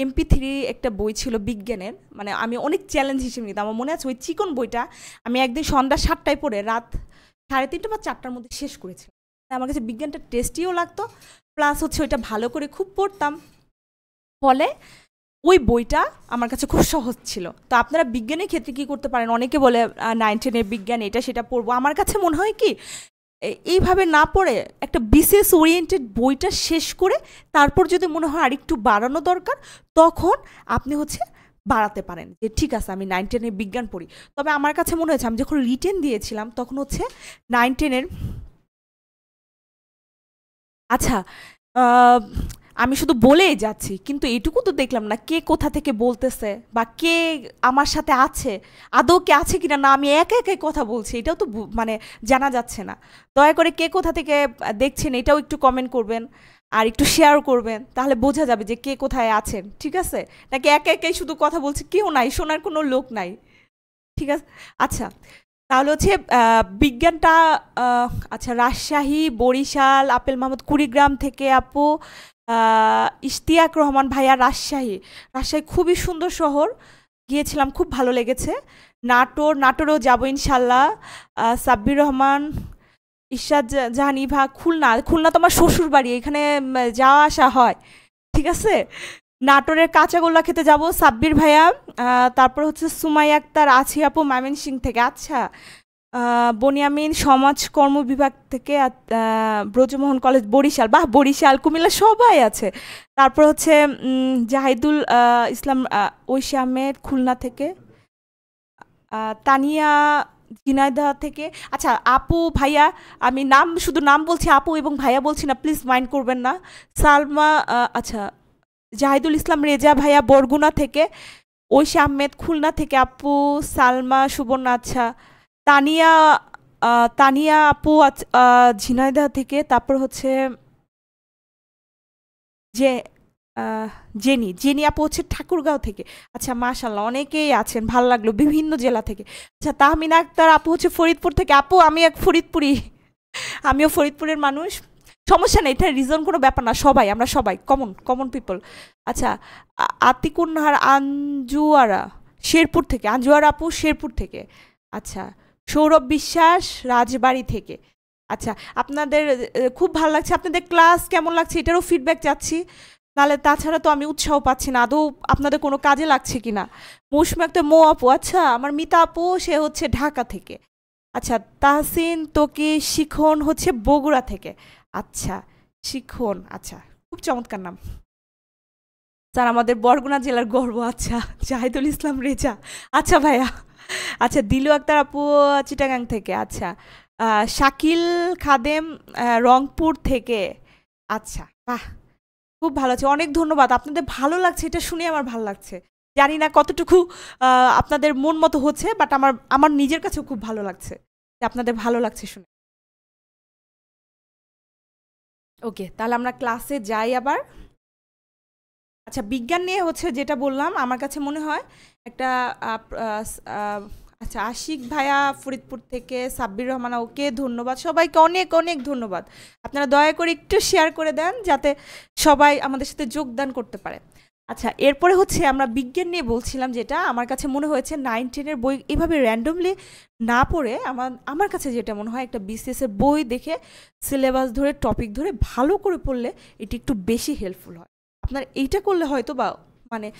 MP3 একটা বই ছিল বিজ্ঞানের, মানে আমি অনেক চ্যালেঞ্জ হিসেবে নিতাম। আমার মনে আছে ওই চিকন বইটা আমি একদিন সন্ধ্যা 7টায় পড়ে রাত 3:30 বা 4টার মধ্যে শেষ করেছিলাম। আমার কাছে বিজ্ঞানটা টেস্টিও লাগতো, প্লাস হচ্ছে ওইটা ভালো করে খুব পড়তাম, ফলে ওই বইটা আমার কাছে খুব সহজ ছিল। তো আপনারা বিজ্ঞানের ক্ষেত্রে কি করতে পারেন, অনেকে বলে 9-10-এর বিজ্ঞান এটা সেটা পড়বো। আমার কাছে মনে হয় কি এইভাবে না পড়ে একটা বিশেষ ওরিয়েন্টেড বইটা শেষ করে তারপর যদি মনে হয় আরেকটু বাড়ানো দরকার, তখন আপনি হচ্ছে বাড়াতে পারেন যে ঠিক আছে আমি 9-10-এর বিজ্ঞান পড়ি। তবে আমার কাছে মনে হয়েছে আমি যখন রিটেন দিয়েছিলাম তখন হচ্ছে 9-10-এর, আচ্ছা, আহ, আমি শুধু বলেই যাচ্ছি কিন্তু এটুকু তো দেখলাম না কে কোথা থেকে বলতেছে বা কে আমার সাথে আছে, আদৌ কে আছে কিনা, না আমি একা একাই কথা বলছি এটাও তো মানে জানা যাচ্ছে না। দয়া করে কে কোথা থেকে দেখছেন এটাও একটু কমেন্ট করবেন আর একটু শেয়ার করবেন, তাহলে বোঝা যাবে যে কে কোথায় আছেন, ঠিক আছে? নাকি একা একাই শুধু কথা বলছি, কেউ নাই, শোনার কোনো লোক নাই, ঠিক আছে? আচ্ছা, তাহলে হচ্ছে বিজ্ঞানটা, আচ্ছা, রাজশাহী, বরিশাল, আপেল মাহমুদ কুড়িগ্রাম থেকে আপু, ইশতিয়াক রহমান ভাইয়া রাজশাহী। রাজশাহী খুবই সুন্দর শহর, গিয়েছিলাম, খুব ভালো লেগেছে। নাটোরেও যাবো ইনশাল্লাহ। সাব্বির রহমান, ইরশাদ জাহানিভা, খুলনা তো আমার শ্বশুর বাড়ি, এখানে যাওয়া আসা হয়, ঠিক আছে? নাটোরের কাঁচাগোল্লা খেতে যাব, সাব্বির ভাইয়া। তারপর হচ্ছে সুমাইয়া আক্তার আছি আপু ময়মনসিংহ থেকে, আচ্ছা। বনিয়ামিন সমাজকর্ম বিভাগ থেকে, ব্রজমোহন কলেজ বরিশাল, বাহ, বরিশাল কুমিল্লা সবাই আছে। তারপর হচ্ছে জাহিদুল ইসলাম ঐশী আহমেদ খুলনা থেকে, তানিয়া ঝিনাইদহ থেকে। আচ্ছা আপু ভাইয়া, আমি শুধু নাম বলছি, আপু এবং ভাইয়া বলছি না, প্লিজ মাইন্ড করবেন না। সালমা, আচ্ছা, জাহিদুল ইসলাম রেজা ভাইয়া বরগুনা থেকে, ঐশী আহমেদ খুলনা থেকে আপু, সালমা সুবর্ণা, আচ্ছা, তানিয়া তানিয়া আপু ঝিনাইদহ থেকে। তারপর হচ্ছে যে জেনি আপু হচ্ছে ঠাকুরগাঁও থেকে। আচ্ছা মাশাল্লাহ, অনেকেই আছেন, ভালো লাগলো, বিভিন্ন জেলা থেকে। আচ্ছা, তাহমিনা আক্তার আপু হচ্ছে ফরিদপুর থেকে। আপু আমি এক ফরিদপুরি, আমিও ফরিদপুরের মানুষ, সমস্যা নেই, এটা রিজন কোনো ব্যাপার না, আমরা সবাই কমন পিপল। আচ্ছা, আতিকুন নাহার আঞ্জুয়ারা শেরপুর থেকে, আঞ্জুয়ারা আপু শেরপুর থেকে। আচ্ছা, সৌরভ বিশ্বাস রাজবাড়ি থেকে। আচ্ছা, আপনাদের খুব ভালো লাগছে, আপনাদের ক্লাস কেমন লাগছে এটারও ফিডব্যাক চাচ্ছি, নাহলে তাছাড়া তো আমি উৎসাহ পাচ্ছি না আদৌ আপনাদের কোনো কাজে লাগছে কিনা। মৌসুমি একটা আপু, আচ্ছা, আমার মিতা আপু, সে হচ্ছে ঢাকা থেকে। আচ্ছা, তাহসিন তোকি শিখন হচ্ছে বগুড়া থেকে। আচ্ছা, শিখন, আচ্ছা, খুব চমৎকার নাম স্যার, আমাদের বরগুনা জেলার গর্ব। আচ্ছা, জাহিদুল ইসলাম রেজা, আচ্ছা ভাইয়া। আচ্ছা, দিলু আক্তার আপু চিটাগাং থেকে। আচ্ছা, শাকিল খাদেম রংপুর থেকে। আচ্ছা, বাহ, খুব ভালো আছে, অনেক ধন্যবাদ, আপনাদের ভালো লাগছে এটা শুনে আমার ভালো লাগছে। জানি না কতটুকু আপনাদের মন মতো হচ্ছে, বাট আমার নিজের কাছেও খুব ভালো লাগছে যে আপনাদের ভালো লাগছে শুনে। ওকে, তাহলে আমরা ক্লাসে যাই আবার। আচ্ছা, বিজ্ঞান নিয়ে হচ্ছে যেটা বললাম, আমার কাছে মনে হয় একটা আচ্ছা, আশিক ভাইয়া ফরিদপুর থেকে, সাব্বির রহমান, ওকে ধন্যবাদ, সবাইকে অনেক অনেক ধন্যবাদ। আপনারা দয়া করে একটু শেয়ার করে দেন যাতে সবাই আমাদের সাথে যোগদান করতে পারে। আচ্ছা, এরপরে হচ্ছে আমরা বিজ্ঞান নিয়ে বলছিলাম, যেটা আমার কাছে মনে হয়েছে 9-10-এর বই এভাবে র্যান্ডমলি না পড়ে আমার কাছে যেটা মনে হয় একটা বিসিএসের বই দেখে সিলেবাস ধরে টপিক ধরে ভালো করে পড়লে এটি একটু বেশি হেল্পফুল হয়। আপনার এইটা করলে হয়তো বা মানে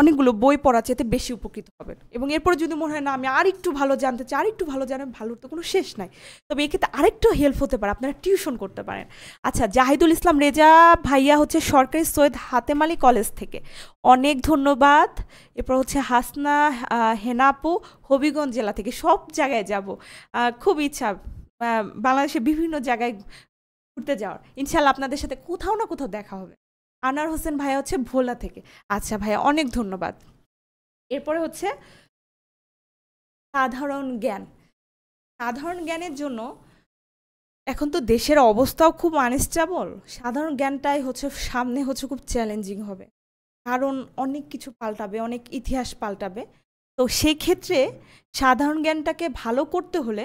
অনেকগুলো বই পড়া চেয়ে বেশি উপকৃত হবেন। এবং এরপরে যদি মনে হয় না আমি আর একটু ভালো জানতে চাই, আর একটু ভালো জানেন, ভালোর তো কোনো শেষ নাই, তবে এক্ষেত্রে আরেকটু হেল্প হতে পারে, আপনারা টিউশন করতে পারেন। আচ্ছা, জাহিদুল ইসলাম রেজা ভাইয়া হচ্ছে সরকারি সৈয়দ হাতেম আলী কলেজ থেকে, অনেক ধন্যবাদ। এরপর হচ্ছে হাসনা হেনাপু হবিগঞ্জ জেলা থেকে, সব জায়গায় যাব, খুব ইচ্ছা বাংলাদেশের বিভিন্ন জায়গায় ঘুরতে যাওয়ার, ইনশাল্লাহ আপনাদের সাথে কোথাও না কোথাও দেখা হবে। আনার হোসেন ভাইয়া হচ্ছে ভোলা থেকে। আচ্ছা ভাইয়া, অনেক ধন্যবাদ। এরপরে হচ্ছে সাধারণ জ্ঞানের জন্য এখন তো দেশের অবস্থাও খুব আনস্টেবল, সাধারণ জ্ঞানটাই হচ্ছে সামনে হচ্ছে খুব চ্যালেঞ্জিং হবে, কারণ অনেক কিছু পাল্টাবে, অনেক ইতিহাস পাল্টাবে। তো সেই ক্ষেত্রে সাধারণ জ্ঞানটাকে ভালো করতে হলে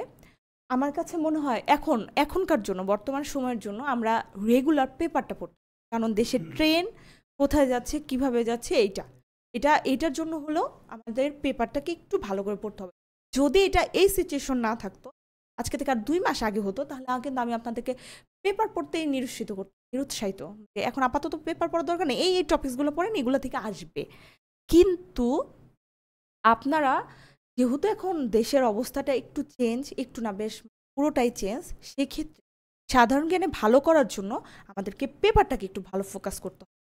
আমার কাছে মনে হয় এখনকার জন্য বর্তমান সময়ের জন্য আমরা রেগুলার পেপারটা পড়তে হবে। কারণ দেশের ট্রেন কোথায় যাচ্ছে কিভাবে যাচ্ছে এইটার জন্য হলো আমাদের পেপারটাকে একটু ভালো করে পড়তে হবে। যদি এটা এই সিচুয়েশন না থাকতো, আজকে থেকে আর 2 মাস আগে হতো, তাহলে কিন্তু আমি আপনাদেরকে পেপার পড়তেই নিরুৎসাহিত যে এখন আপাতত পেপার পড়ার দরকার নেই, এই টপিকসগুলো পড়েন, এগুলো থেকে আসবে। কিন্তু আপনারা যেহেতু এখন দেশের অবস্থাটা একটু চেঞ্জ, একটু না বেশ পুরোটাই চেঞ্জ, সেক্ষেত্রে সাধারণ জ্ঞানে ভালো করার জন্য আমাদেরকে পেপারটাকে একটু ভালো ফোকাস করতে হবে।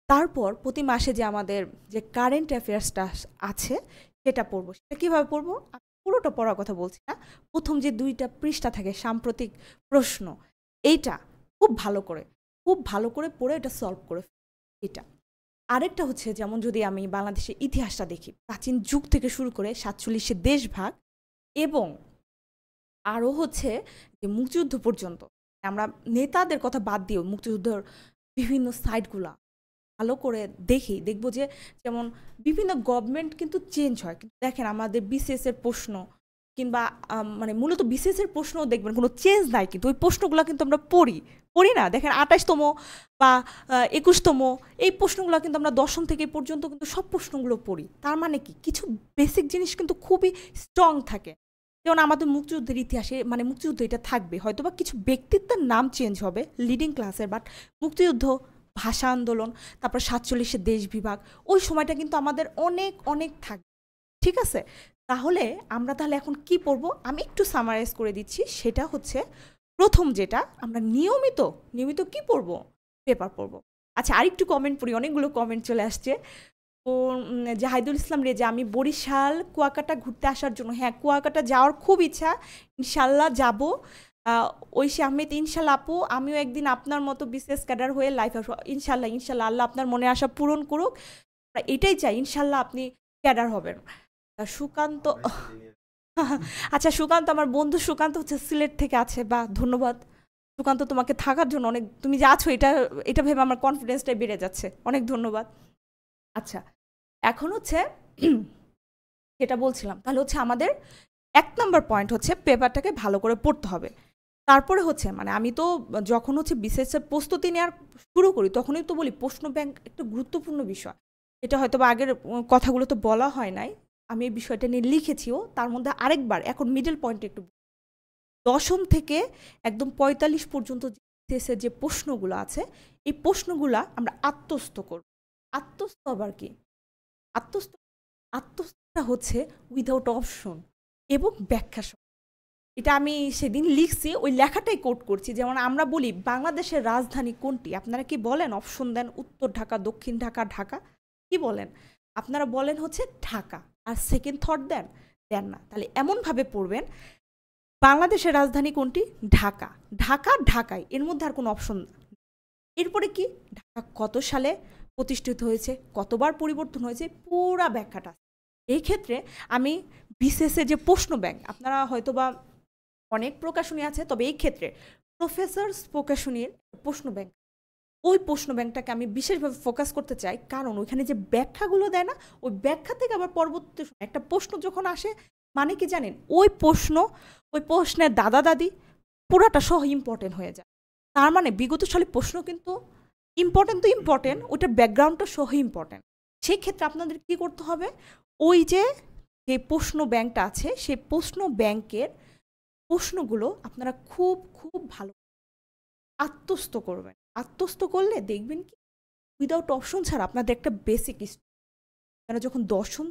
তারপর প্রতি মাসে যে আমাদের যে কারেন্ট অ্যাফেয়ার্সটা আছে সেটা পড়বো। সেটা কীভাবে পড়বো? আমি পুরোটা পড়ার কথা বলছি না, প্রথম যে 2টা পৃষ্ঠা থাকে সাম্প্রতিক প্রশ্ন, এইটা খুব ভালো করে পড়ে এটা সলভ করে এটা। আরেকটা হচ্ছে যেমন যদি আমি বাংলাদেশের ইতিহাসটা দেখি, প্রাচীন যুগ থেকে শুরু করে 47 দেশভাগ এবং আরও হচ্ছে যে মুক্তিযুদ্ধ পর্যন্ত, আমরা নেতাদের কথা বাদ দিয়েও মুক্তিযুদ্ধের বিভিন্ন সাইডগুলা ভালো করে দেখবো যে যেমন বিভিন্ন গভর্নমেন্ট কিন্তু চেঞ্জ হয়, কিন্তু দেখেন আমাদের বিসিএস এর প্রশ্ন কিংবা মানে মূলত বিসিএস এর প্রশ্নও দেখবেন কোনো চেঞ্জ নাই, কিন্তু ওই প্রশ্নগুলো কিন্তু আমরা পড়ি না। দেখেন 28তম বা 21তম এই প্রশ্নগুলো কিন্তু আমরা 10ম থেকে পর্যন্ত কিন্তু সব প্রশ্নগুলো পড়ি। তার মানে কি কিছু বেসিক জিনিস কিন্তু খুবই স্ট্রং থাকে। যেমন আমাদের মুক্তিযুদ্ধের ইতিহাসে মানে মুক্তিযুদ্ধ এটা থাকবে, হয়তো বা কিছু ব্যক্তিত্বের নাম চেঞ্জ হবে লিডিং ক্লাসের, বাট মুক্তিযুদ্ধ, ভাষা আন্দোলন, তারপর 47 দেশ বিভাগ, ওই সময়টা কিন্তু আমাদের অনেক থাকবে। ঠিক আছে, তাহলে তাহলে এখন কি পড়বো আমি একটু সামারাইজ করে দিচ্ছি। সেটা হচ্ছে প্রথম যেটা আমরা নিয়মিত কি পড়বো? পেপার পড়বো। আচ্ছা, আরেকটু কমেন্ট পড়ি, অনেকগুলো কমেন্ট চলে আসছে। ও জাহিদুল ইসলাম রেজা, আমি বরিশাল কুয়াকাটা ঘুরতে আসার জন্য, হ্যাঁ কুয়াকাটা যাওয়ার খুব ইচ্ছা, ইনশাল্লাহ যাব। ঐশী আহমেদ, ইনশাল্লাহ আপু আমিও একদিন আপনার মতো বিসিএস ক্যাডার হয়ে লাইফ আসবো। ইনশাল্লাহ আল্লাহ আপনার মনে আশা পূরণ করুক, এটাই চাই, ইনশাল্লাহ আপনি ক্যাডার হবেন। সুকান্ত, আচ্ছা সুকান্ত, আমার বন্ধু সুকান্ত হচ্ছে সিলেট থেকে আছে, বা ধন্যবাদ সুকান্ত তোমাকে থাকার জন্য, অনেক তুমি যা আছো এটা ভেবে আমার কনফিডেন্সটাই বেড়ে যাচ্ছে, অনেক ধন্যবাদ। আচ্ছা, এখন হচ্ছে যেটা বলছিলাম, তাহলে হচ্ছে আমাদের 1 নম্বর পয়েন্ট হচ্ছে পেপারটাকে ভালো করে পড়তে হবে। তারপরে হচ্ছে মানে আমি তো যখন হচ্ছে বিসিএসের প্রস্তুতি নেওয়ার শুরু করি তখনই তো বলি প্রশ্ন ব্যাংক একটা গুরুত্বপূর্ণ বিষয়। এটা হয়তো বা আগের কথাগুলো তো বলা হয় নাই, আমি এই বিষয়টা নিয়ে লিখেছিও, তার মধ্যে আরেকবার এখন মিডল পয়েন্ট একটু 10ম থেকে একদম 45 পর্যন্ত বিসিএসের যে প্রশ্নগুলো আছে, এই প্রশ্নগুলা আমরা আত্মস্থ করব। আত্মস্থ আবার কি? আত্মস্থটা হচ্ছে উইদাউট অপশন এবং ব্যাখ্যা সহ। এটা আমি সেদিন লিখছি, ওই লেখাটাই কোট করছি। যেমন আমরা বলি বাংলাদেশের রাজধানী কোনটি, আপনারা কি বলেন? অপশন দেন উত্তর ঢাকা, দক্ষিণ ঢাকা, ঢাকা, কি বলেন? আপনারা বলেন হচ্ছে ঢাকা, আর সেকেন্ড থট দেন না। তাহলে এমনভাবে পড়বেন বাংলাদেশের রাজধানী কোনটি? ঢাকা, ঢাকায়, এর মধ্যে আর কোনো অপশন। এরপরে কি, ঢাকা কত সালে প্রতিষ্ঠিত হয়েছে, কতবার পরিবর্তন হয়েছে, পুরা ব্যাখ্যাটা। এই ক্ষেত্রে আমি বিসিএসের যে প্রশ্ন ব্যাংক, আপনারা হয়তো বা অনেক প্রকাশনী আছে, তবে এই ক্ষেত্রে প্রফেসরস প্রকাশনীর প্রশ্ন ব্যাংক, ওই প্রশ্ন ব্যাংকটাকে আমি বিশেষভাবে ফোকাস করতে চাই, কারণ ওইখানে যে ব্যাখ্যাগুলো দেয় না, ওই ব্যাখ্যা থেকে আবার পরবর্তী একটা প্রশ্ন যখন আসে, মানে কি জানেন, ওই প্রশ্নের দাদা দাদি পুরাটা সহ ইম্পর্টেন্ট হয়ে যায়। তার মানে বিগত সালে প্রশ্ন কিন্তু ইম্পর্টেন্ট, ওইটার ব্যাকগ্রাউন্ডটা সহ ইম্পর্টেন্ট। সেই ক্ষেত্রে আপনাদের কি করতে হবে, ওই যে প্রশ্ন ব্যাংকটা আছে, সেই প্রশ্ন ব্যাংকের প্রশ্নগুলো আপনারা খুব ভালো আত্মস্থ করবেন। আত্মস্থ করলে দেখবেন কি উইদাউট অপশন ছাড়া আপনাদের একটা বেসিক, আপনারা যখন 10ম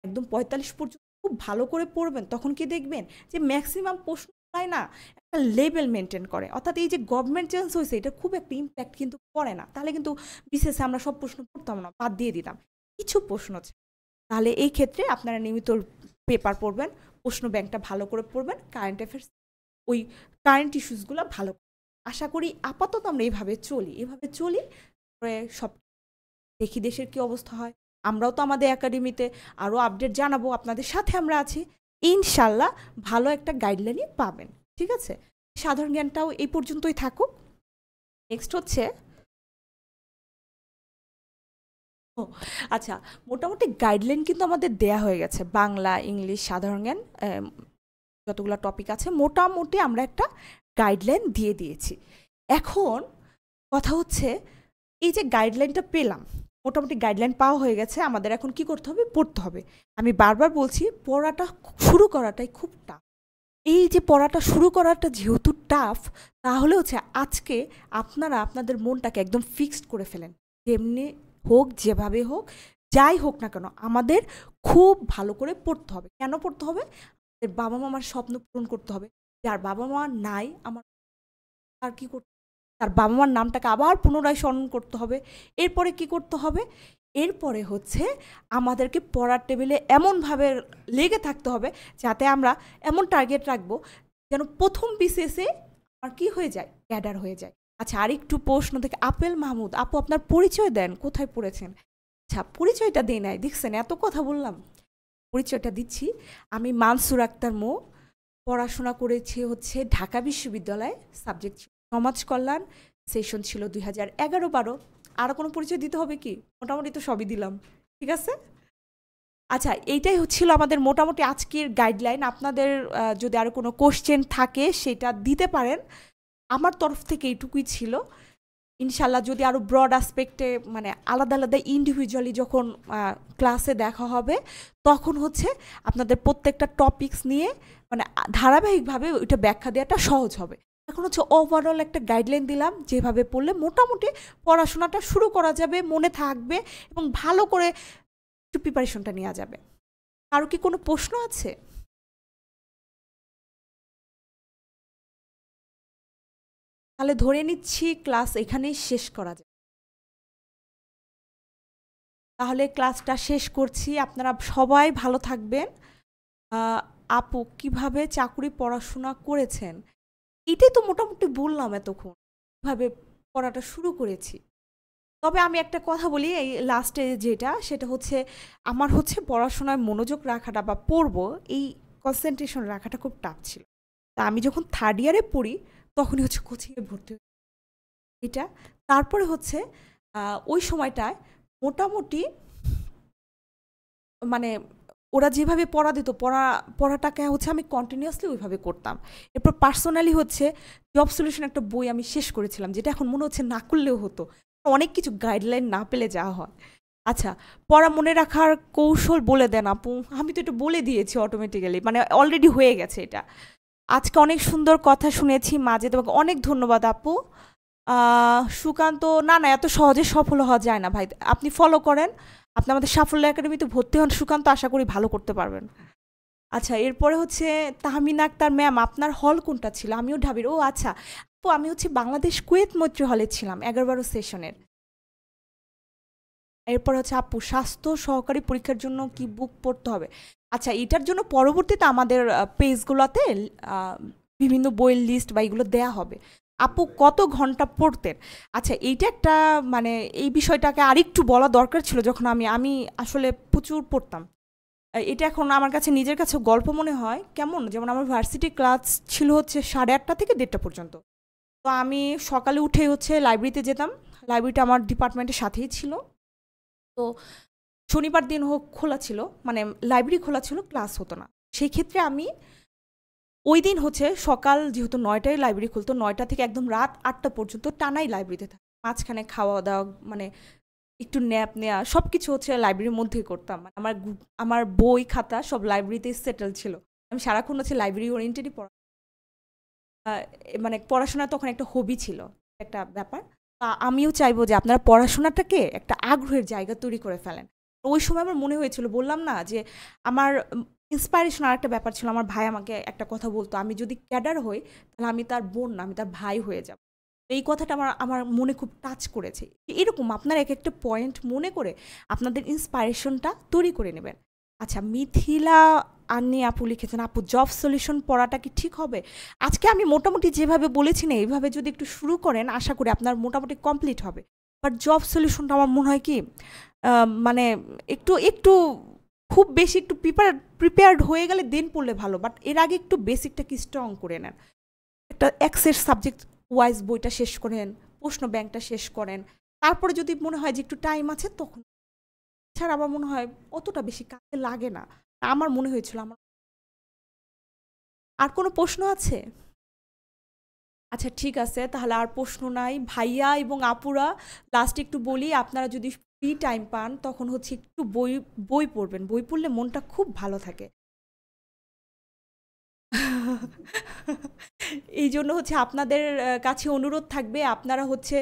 একদম 45 পর্যন্ত খুব ভালো করে পড়বেন, তখন কি দেখবেন যে ম্যাক্সিমাম প্রশ্ন না একটা লেভেল মেনটেন করে। অর্থাৎ এই যে গভর্নমেন্ট চেঞ্জ হয়েছে, এটা খুব একটা ইম্প্যাক্ট কিন্তু পড়ে না। তাহলে কিন্তু বিশেষে আমরা সব প্রশ্ন পড়তাম না, বাদ দিয়ে দিতাম কিছু প্রশ্ন। তাহলে এই ক্ষেত্রে আপনারা নিয়মিত পেপার পড়বেন, প্রশ্ন ব্যাংকটা ভালো করে পড়বেন, কারেন্ট অ্যাফেয়ার্স ওই কারেন্ট ইস্যুসগুলো ভালো। আশা করি আপাতত আমরা এভাবে চলি, সব দেখি দেশের কি অবস্থা হয়। আমরাও তো আমাদের একাডেমিতে আরও আপডেট জানাবো, আপনাদের সাথে আমরা আছি, ইনশাল্লাহ ভালো একটা গাইডলাইনই পাবেন। ঠিক আছে, সাধারণ জ্ঞানটাও এই পর্যন্তই থাকুক। নেক্সট হচ্ছে, আচ্ছা মোটামুটি গাইডলাইন কিন্তু আমাদের দেয়া হয়ে গেছে, বাংলা, ইংলিশ, সাধারণ জ্ঞান, যতগুলো টপিক আছে মোটামুটি আমরা একটা গাইডলাইন দিয়ে দিয়েছি। এখন কথা হচ্ছে এই যে গাইডলাইনটা পেলাম, মোটামুটি গাইডলাইন পাওয়া হয়ে গেছে, আমাদের এখন কি করতে হবে? পড়তে হবে। আমি বারবার বলছি পড়াটা শুরু করাটাই খুব টাফ। এই যে পড়াটা শুরু করাটা যেহেতু টাফ, তাহলে হচ্ছে আজকে আপনারা আপনাদের মনটাকে একদম ফিক্সড করে ফেলেন, যেমনি হোক যেভাবে হোক যাই হোক না কেন আমাদের খুব ভালো করে পড়তে হবে। কেন পড়তে হবে? আমাদের বাবা মামার স্বপ্ন পূরণ করতে হবে। যার বাবা মা নাই, আমার তার কি করতে, তার বাবা মার নামটাকে আবার পুনরায় স্মরণ করতে হবে। এরপরে কি করতে হবে? এরপরে হচ্ছে আমাদেরকে পড়ার টেবিলে এমনভাবে লেগে থাকতে হবে যাতে আমরা এমন টার্গেট রাখবো যেন প্রথম বিসিএসে আমার কি হয়ে যায়? ক্যাডার হয়ে যায়। আচ্ছা, আরেকটু প্রশ্ন থেকে আপেল মাহমুদ আপু, আপনার পরিচয় দেন, কোথায় পড়েছেন? আচ্ছা, পরিচয়টা দেই নাই, দেখছেন এত কথা বললাম, পরিচয়টা দিচ্ছি। আমি মানসুর আক্তার মো, পড়াশোনা করেছি হচ্ছে ঢাকা বিশ্ববিদ্যালয়ে, সাবজেক্ট ছিল সমাজ কল্যাণ, সেশন ছিল 2011-12। আরও কোনো পরিচয় দিতে হবে কি? মোটামুটি তো সবই দিলাম, ঠিক আছে? আচ্ছা, এইটাই হচ্ছিল আমাদের মোটামুটি আজকের গাইডলাইন। আপনাদের যদি আরও কোনো কোশ্চেন থাকে সেটা দিতে পারেন। আমার তরফ থেকে এইটুকুই ছিল। ইনশাল্লাহ যদি আরও ব্রড আসপেক্টে মানে আলাদা আলাদা ইন্ডিভিজুয়ালি যখন ক্লাসে দেখা হবে, তখন হচ্ছে আপনাদের প্রত্যেকটা টপিকস নিয়ে মানে ধারাবাহিকভাবে ওইটা ব্যাখ্যা দেওয়াটা সহজ হবে। এখন হচ্ছে ওভারঅল একটা গাইডলাইন দিলাম, যেভাবে পড়লে মোটামুটি পড়াশোনাটা শুরু করা যাবে, মনে থাকবে এবং ভালো করে একটু প্রিপারেশনটা নেওয়া যাবে। কারো কি কোনো প্রশ্ন আছে? তাহলে ধরে নিচ্ছি ক্লাস এখানেই শেষ করা যায়। তাহলে ক্লাসটা শেষ করছি। আপনারা সবাই ভালো থাকবেন। আপু কিভাবে চাকরি পড়াশোনা করেছেন, এটাই তো মোটামুটি বললাম এতক্ষণ, কিভাবে পড়াটা শুরু করেছি। তবে আমি একটা কথা বলি, এই লাস্টে যেটা, সেটা হচ্ছে আমার হচ্ছে পড়াশোনায় মনোযোগ রাখাটা বা পড়বো এই কনসেন্ট্রেশন রাখাটা খুব টাফ ছিল। তা আমি যখন থার্ড ইয়ারে পড়ি তখনই হচ্ছে কোচিংয়ে ভর্তি হই এটা। তারপরে হচ্ছে ওই সময়টায় মোটামুটি মানে ওরা যেভাবে পড়া দিত, পড়াটাকে হচ্ছে আমি কন্টিনিউয়াসলি ওইভাবে করতাম। এরপর পার্সোনালি হচ্ছে জব সলিউশন একটা বই আমি শেষ করেছিলাম, যেটা এখন মনে হচ্ছে না করলেও হতো, অনেক কিছু গাইডলাইন না পেলে যাওয়া হয়। আচ্ছা, পড়া মনে রাখার কৌশল বলে দেন আপু। আমি তো এটা বলে দিয়েছি অটোমেটিক্যালি, মানে অলরেডি হয়ে গেছে এটা। আজকে অনেক সুন্দর কথা শুনেছি, মাঝে তোমাকে অনেক ধন্যবাদ আপু। সুকান্ত, না না, এত সহজে সফল হওয়া যায় না ভাই, আপনি ফলো করেন, আপনি আমাদের সাফল্য একাডেমিতে ভর্তি হন সুকান্ত, আশা করি ভালো করতে পারবেন। আচ্ছা, এরপরে হচ্ছে তাহমিনা আক্তার ম্যাম, আপনার হল কোনটা ছিল? আমিও ঢাবির। ও আচ্ছা, তো আমি হচ্ছে বাংলাদেশ কুয়েত মৈত্রী হলে ছিলাম 11-12 সেশনের। এরপর হচ্ছে আপু, স্বাস্থ্য সহকারী পরীক্ষার জন্য কি বুক পড়তে হবে? আচ্ছা, এটার জন্য পরবর্তীতে আমাদের পেজগুলোতে বিভিন্ন বইয়ের লিস্ট বা এগুলো দেয়া হবে। আপু কত ঘন্টা পড়তেন? আচ্ছা, এইটা একটা মানে এই বিষয়টাকে আরেকটু বলা দরকার ছিল, যখন আমি আসলে প্রচুর পড়তাম। এটা এখন আমার কাছে নিজের কাছে গল্প মনে হয়। কেমন যেমন আমার ভার্সিটি ক্লাস ছিল হচ্ছে 8:30 থেকে 1:30 পর্যন্ত। তো আমি সকালে উঠে হচ্ছে লাইব্রেরিতে যেতাম, লাইব্রেরিটা আমার ডিপার্টমেন্টের সাথেই ছিল। তো শনিবার দিন হোক খোলা ছিল, মানে লাইব্রেরি খোলা ছিল, ক্লাস হতো না। সেই ক্ষেত্রে আমি ওই দিন হচ্ছে সকাল যেহেতু 9টায় লাইব্রেরি খুলতো, 9টা থেকে একদম রাত 8টা পর্যন্ত টানাই লাইব্রেরিতে থাকতাম। মাঝখানে খাওয়া দাওয়া মানে একটু ন্যাপ নেওয়া সব কিছু হচ্ছে লাইব্রেরির মধ্যেই করতাম। মানে আমার বই খাতা সব লাইব্রেরিতেই সেটেল ছিল। আমি সারাক্ষণ হচ্ছে লাইব্রেরি ওরিয়েন্টেডই মানে পড়াশোনা তখন একটা হবি ছিল, একটা ব্যাপার। আমিও চাইবো যে আপনারা পড়াশোনাটাকে একটা আগ্রহের জায়গা তৈরি করে ফেলেন। ওই সময় আমার মনে হয়েছিল, বললাম না যে আমার ইন্সপাইরেশন আর একটা ব্যাপার ছিল। আমার ভাই আমাকে একটা কথা বলতো, আমি যদি ক্যাডার হই তাহলে আমি তার বোন না, আমি তার ভাই হয়ে যাব। তো এই কথাটা আমার আমার মনে খুব টাচ করেছে। এরকম আপনারা এক একটা পয়েন্ট মনে করে আপনাদের ইন্সপাইরেশনটা তৈরি করে নেবেন। আচ্ছা, মিথিলা আন্নি আপু লিখেছেন, আপু জব সলিউশন পড়াটা কি ঠিক হবে? আজকে আমি মোটামুটি যেভাবে বলেছি না, এইভাবে যদি একটু শুরু করেন আশা করি আপনার মোটামুটি কমপ্লিট হবে। বাট জব সলিউশনটা আমার মনে হয় কি মানে একটু একটু খুব বেশি একটু প্রিপেয়ার্ড হয়ে গেলে দেন পড়লে ভালো, বাট এর আগে একটু বেসিকটাকে স্ট্রং করে নেন। একটা এক্সেস সাবজেক্ট ওয়াইজ বইটা শেষ করেন, প্রশ্ন ব্যাংকটা শেষ করেন, তারপরে যদি মনে হয় যে একটু টাইম আছে তখন ছাড়া আমার মনে হয় অতটা বেশি কাজে লাগে না। আমার মনে হয়েছিল আমার আর কোনো প্রশ্ন আছে? আচ্ছা ঠিক আছে, তাহলে আর প্রশ্ন নাই। ভাইয়া এবং আপুরা, লাস্টে একটু বলি, আপনারা যদি ফ্রি টাইম পান তখন হচ্ছে একটু বই বই পড়বেন। বই পড়লে মনটা খুব ভালো থাকে। এই জন্য হচ্ছে আপনাদের কাছে অনুরোধ থাকবে, আপনারা হচ্ছে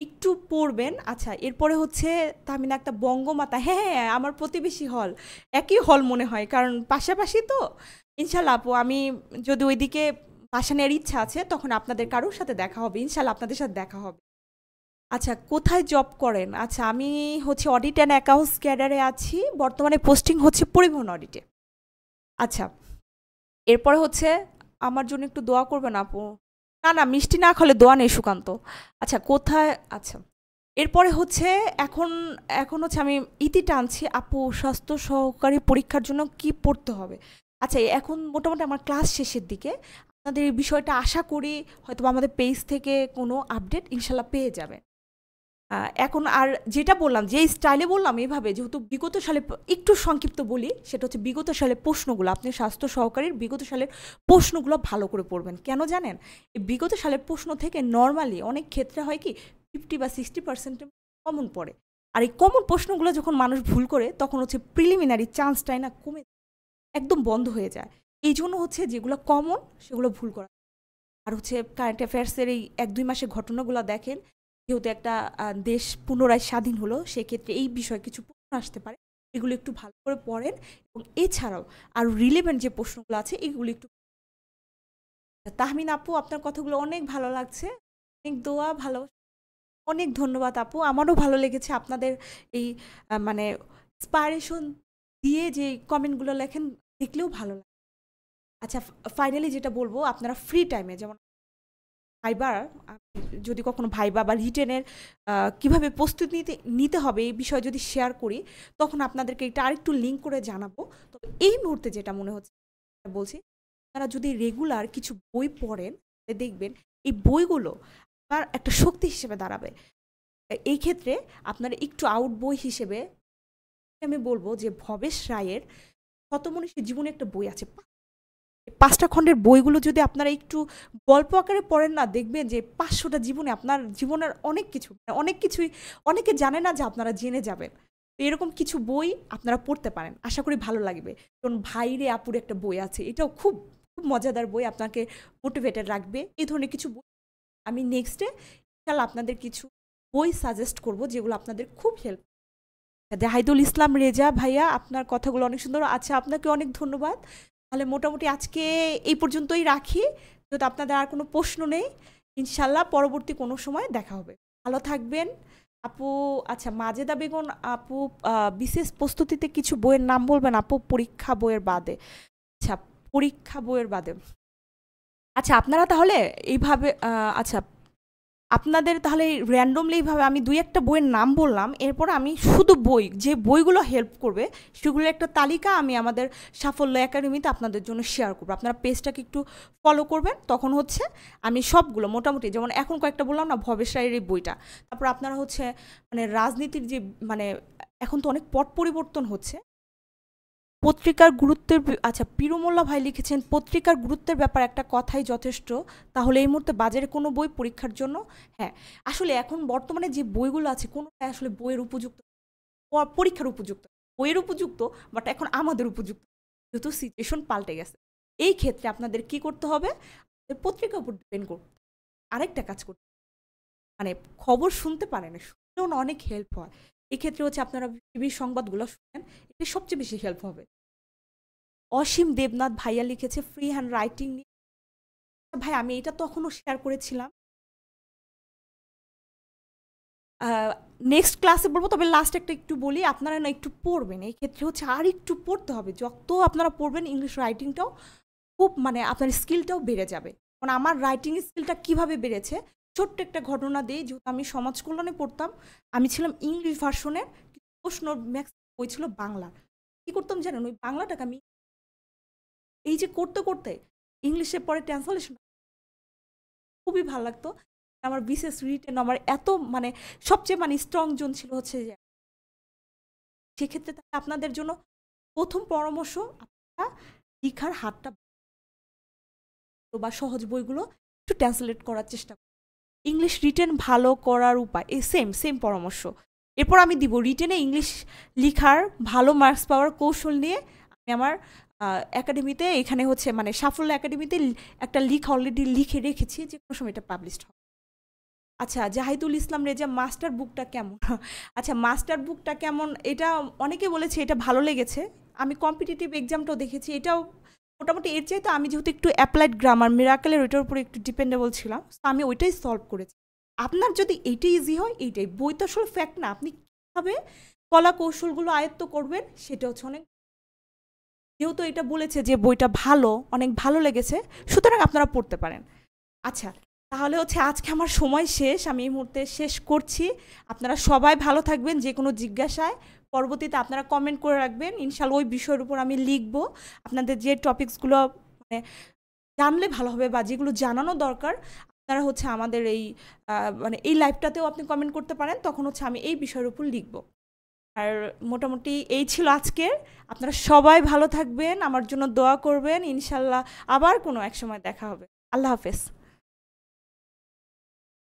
একটু পড়বেন। আচ্ছা, এরপরে হচ্ছে তাহমিনা একটা বঙ্গমাতা, হ্যাঁ হ্যাঁ, আমার প্রতিবেশী হল, একই হল মনে হয়, কারণ পাশাপাশি তো। ইনশাল্লাহ আপু, আমি যদি ওইদিকে বাসা নেওয়ার ইচ্ছা আছে তখন আপনাদের কারোর সাথে দেখা হবে, ইনশাল্লাহ আপনাদের সাথে দেখা হবে। আচ্ছা, কোথায় জব করেন? আচ্ছা, আমি হচ্ছে অডিট অ্যান্ড অ্যাকাউন্টস ক্যাডারে আছি, বর্তমানে পোস্টিং হচ্ছে পরিবহন অডিটে। আচ্ছা, এরপরে হচ্ছে আমার জন্য একটু দোয়া করবেন আপু। না না, মিষ্টি না খেলে দোয়া নেই সুকান্ত। আচ্ছা, কোথায়, আচ্ছা, এরপরে হচ্ছে এখন এখন হচ্ছে আমি ইতি টানছি আপু, স্বাস্থ্য সহকারী পরীক্ষার জন্য কি পড়তে হবে? আচ্ছা, এখন মোটামুটি আমার ক্লাস শেষের দিকে, আপনাদের এই বিষয়টা আশা করি হয়তো আমাদের পেজ থেকে কোনো আপডেট ইনশাল্লাহ পেয়ে যাবে। এখন আর যেটা বললাম, যে স্টাইলে বললাম এভাবে, যেহেতু বিগত সালে একটু সংক্ষিপ্ত বলি, সেটা হচ্ছে বিগত সালের প্রশ্নগুলো, আপনি স্বাস্থ্য সহকারীর বিগত সালের প্রশ্নগুলো ভালো করে পড়বেন। কেন জানেন? এই বিগত সালের প্রশ্ন থেকে নর্মালি অনেক ক্ষেত্রে হয় কি 50 বা 60% কমন পড়ে। আর এই কমন প্রশ্নগুলো যখন মানুষ ভুল করে তখন হচ্ছে প্রিলিমিনারি চান্সটাই না কমে একদম বন্ধ হয়ে যায়। এই জন্য হচ্ছে যেগুলো কমন সেগুলো ভুল করা। আর হচ্ছে কারেন্ট অ্যাফেয়ার্সের এই 1-2 মাসের ঘটনাগুলো দেখেন, যেহেতু একটা দেশ পুনরায় স্বাধীন হলো, সেক্ষেত্রে এই বিষয়ে কিছু প্রশ্ন আসতে পারে, এগুলো একটু ভালো করে পড়েন। এবং এছাড়াও আর রিলেভেন্ট যে প্রশ্নগুলো আছে এগুলো একটু। তাহমিন আপু, আপনার কথাগুলো অনেক ভালো লাগছে, অনেক দোয়া ভালো, অনেক ধন্যবাদ আপু। আমারও ভালো লেগেছে আপনাদের এই মানে ইন্সপায়ারেশন দিয়ে যে কমেন্টগুলো লেখেন, দেখলেও ভালো লাগে। আচ্ছা, ফাইনালি যেটা বলবো, আপনারা ফ্রি টাইমে, যেমন ভাইবার, যদি কখনো ভাইবা বা রিটেনের কিভাবে প্রস্তুতি নিতে নিতে হবে এই বিষয়ে যদি শেয়ার করি, তখন আপনাদেরকে এটা আরেকটু লিঙ্ক করে জানাবো। তবে এই মুহূর্তে যেটা মনে হচ্ছে বলছি, আপনারা যদি রেগুলার কিছু বই পড়েন, তাহলে দেখবেন এই বইগুলো আপনার একটা শক্তি হিসেবে দাঁড়াবে। এই ক্ষেত্রে আপনারা একটু আউট বই হিসেবে আমি বলবো যে ভবেশ রায়ের শতমনীষীর জীবনে একটা বই আছে, 5টা খণ্ডের বইগুলো যদি আপনারা একটু গল্প আকারে পড়েন না, দেখবেন যে 500টা জীবনে আপনার জীবনের অনেক কিছু, মানে অনেক কিছুই অনেকে জানে না যে আপনারা জেনে যাবেন। তো এরকম কিছু বই আপনারা পড়তে পারেন, আশা করি ভালো লাগবে। যেমন ভাইরে আপুর একটা বই আছে, এটাও খুব খুব মজাদার বই, আপনাকে মোটিভেটেড রাখবে। এই ধরনের কিছু বই আমি নেক্সটে ইনশাল্লাহ আপনাদের কিছু বই সাজেস্ট করব, যেগুলো আপনাদের খুব হেল্প। জাহিদুল ইসলাম রেজা ভাইয়া, আপনার কথাগুলো অনেক সুন্দর। আচ্ছা, আপনাকে অনেক ধন্যবাদ। তাহলে মোটামুটি আজকে এই পর্যন্তই রাখি, যদি আপনাদের আর কোনো প্রশ্ন নেই। ইনশাল্লাহ পরবর্তী কোনো সময় দেখা হবে। ভালো থাকবেন আপু। আচ্ছা, মাজেদা বেগম আপু, বিশেষ প্রস্তুতিতে কিছু বইয়ের নাম বলবেন আপু, পরীক্ষা বইয়ের বাদে? আচ্ছা, পরীক্ষা বইয়ের বাদে। আচ্ছা, আপনারা তাহলে এইভাবে, আচ্ছা, আপনাদের তাহলে র্যান্ডমলি এইভাবে আমি 2-1টা বইয়ের নাম বললাম, এরপর আমি শুধু বই, যে বইগুলো হেল্প করবে সেগুলোর একটা তালিকা আমি আমাদের সাফল্য একাডেমিতে আপনাদের জন্য শেয়ার করবো। আপনারা পেজটাকে একটু ফলো করবেন, তখন হচ্ছে আমি সবগুলো মোটামুটি, যেমন এখন কয়েকটা বললাম না, ভবেশ রায়ের এই বইটা, তারপর আপনারা হচ্ছে মানে রাজনীতির যে, মানে এখন তো অনেক পট পরিবর্তন হচ্ছে, পত্রিকার গুরুত্বের আচ্ছা, পিরুমোল্লা ভাই লিখেছেন পত্রিকার গুরুত্বের ব্যাপার একটা কথাই যথেষ্ট। তাহলে এই মুহূর্তে বাজারে কোনো বই পরীক্ষার জন্য? হ্যাঁ, আসলে এখন বর্তমানে যে বইগুলো আছে কোনোটাই আসলে বইয়ের উপযুক্ত, পরীক্ষার উপযুক্ত, বইয়ের উপযুক্ত, বাট এখন আমাদের উপযুক্ত, যেহেতু সিচুয়েশন পাল্টে গেছে। এই ক্ষেত্রে আপনাদের কি করতে হবে? পত্রিকার উপর ডিপেন্ড করতে, আরেকটা কাজ করতে, মানে খবর শুনতে পারে না, শুনলেও না অনেক হেল্প হয়। এক্ষেত্রে হচ্ছে আপনারা টিভির সংবাদগুলো শুনেন, এটা সবচেয়ে বেশি হেল্প হবে। অসীম দেবনাথ ভাইয়া লিখেছে ফ্রি হ্যান্ড রাইটিং নিয়ে। ভাই, আমি এটা তখনও শেয়ার করেছিলাম, নেক্সট ক্লাসে বলবো। তবে লাস্ট একটা একটু বলি, আপনারা না একটু পড়বেন, এই ক্ষেত্রে হচ্ছে আর একটু পড়তে হবে। যত আপনারা পড়বেন ইংলিশ রাইটিংটাও খুব, মানে আপনার স্কিলটাও বেড়ে যাবে। কারণ আমার রাইটিং স্কিলটা কিভাবে বেড়েছে, ছোট্ট একটা ঘটনা দিই। যেহেতু আমি সমাজ কল্যাণে পড়তাম, আমি ছিলাম ইংলিশ ভার্সনের, প্রশ্ন ম্যাক্স বই ছিল বাংলা। কি করতাম জানেন? ওই বাংলাটাকে আমি এই যে করতে করতে ইংলিশে পরে ট্রান্সলেশন খুবই ভালো লাগতো। আমার বিশেষ রিটেন আমার এত, মানে সবচেয়ে মানে স্ট্রং জোন ছিল হচ্ছে যে, সেক্ষেত্রে আপনাদের জন্য প্রথম পরামর্শ, আপনারা লিখার হাতটা বা সহজ বইগুলো একটু ট্রান্সলেট করার চেষ্টা করুন। ইংলিশ রিটেন ভালো করার উপায় এই সেম পরামর্শ। এরপর আমি দিব রিটেনে ইংলিশ লিখার ভালো মার্কস পাওয়ার কৌশল নিয়ে আমি আমার একাডেমিতে এখানে হচ্ছে মানে সাফল্য একাডেমিতে একটা অলরেডি লিখে রেখেছি, যে কোনো সময় এটা পাবলিশড হবে। আচ্ছা, জাহিদুল ইসলাম রেজা মাস্টার বুকটা কেমন? আচ্ছা, মাস্টার বুকটা কেমন এটা অনেকে বলেছে এটা ভালো লেগেছে। আমি কম্পিটিটিভ এক্সামটাও দেখেছি, এটাও মোটামুটি এর চাইতে আমি যেহেতু একটু অ্যাপ্লাইড গ্রামার মিরাকেলের ওইটার উপরে একটু ডিপেন্ডেবল ছিলাম, তো আমি ওইটাই সলভ করেছি। আপনার যদি এইটাই ইজি হয় এইটাই, বই তো আসলে ফ্যাক্ট না, আপনি কীভাবে কলা কৌশলগুলো আয়ত্ত করবেন সেটা হচ্ছে অনেক। যেহেতু এটা বলেছে যে বইটা ভালো, অনেক ভালো লেগেছে, সুতরাং আপনারা পড়তে পারেন। আচ্ছা, তাহলে হচ্ছে আজকে আমার সময় শেষ, আমি এই মুহূর্তে শেষ করছি। আপনারা সবাই ভালো থাকবেন। যে কোনো জিজ্ঞাসায় পরবর্তীতে আপনারা কমেন্ট করে রাখবেন, ইনশাল্লাহ ওই বিষয়ের উপর আমি লিখবো। আপনাদের যে টপিকসগুলো মানে জানলে ভালো হবে বা যেগুলো জানানো দরকার, আপনারা হচ্ছে আমাদের এই মানে এই লাইভটাতেও আপনি কমেন্ট করতে পারেন, তখন হচ্ছে আমি এই বিষয়ের উপর লিখবো। আর মোটামুটি এই ছিল আজকের। আপনারা সবাই ভালো থাকবেন, আমার জন্য দোয়া করবেন, ইনশাল্লাহ আবার কোনো এক সময় দেখা হবে। আল্লাহ হাফেজ।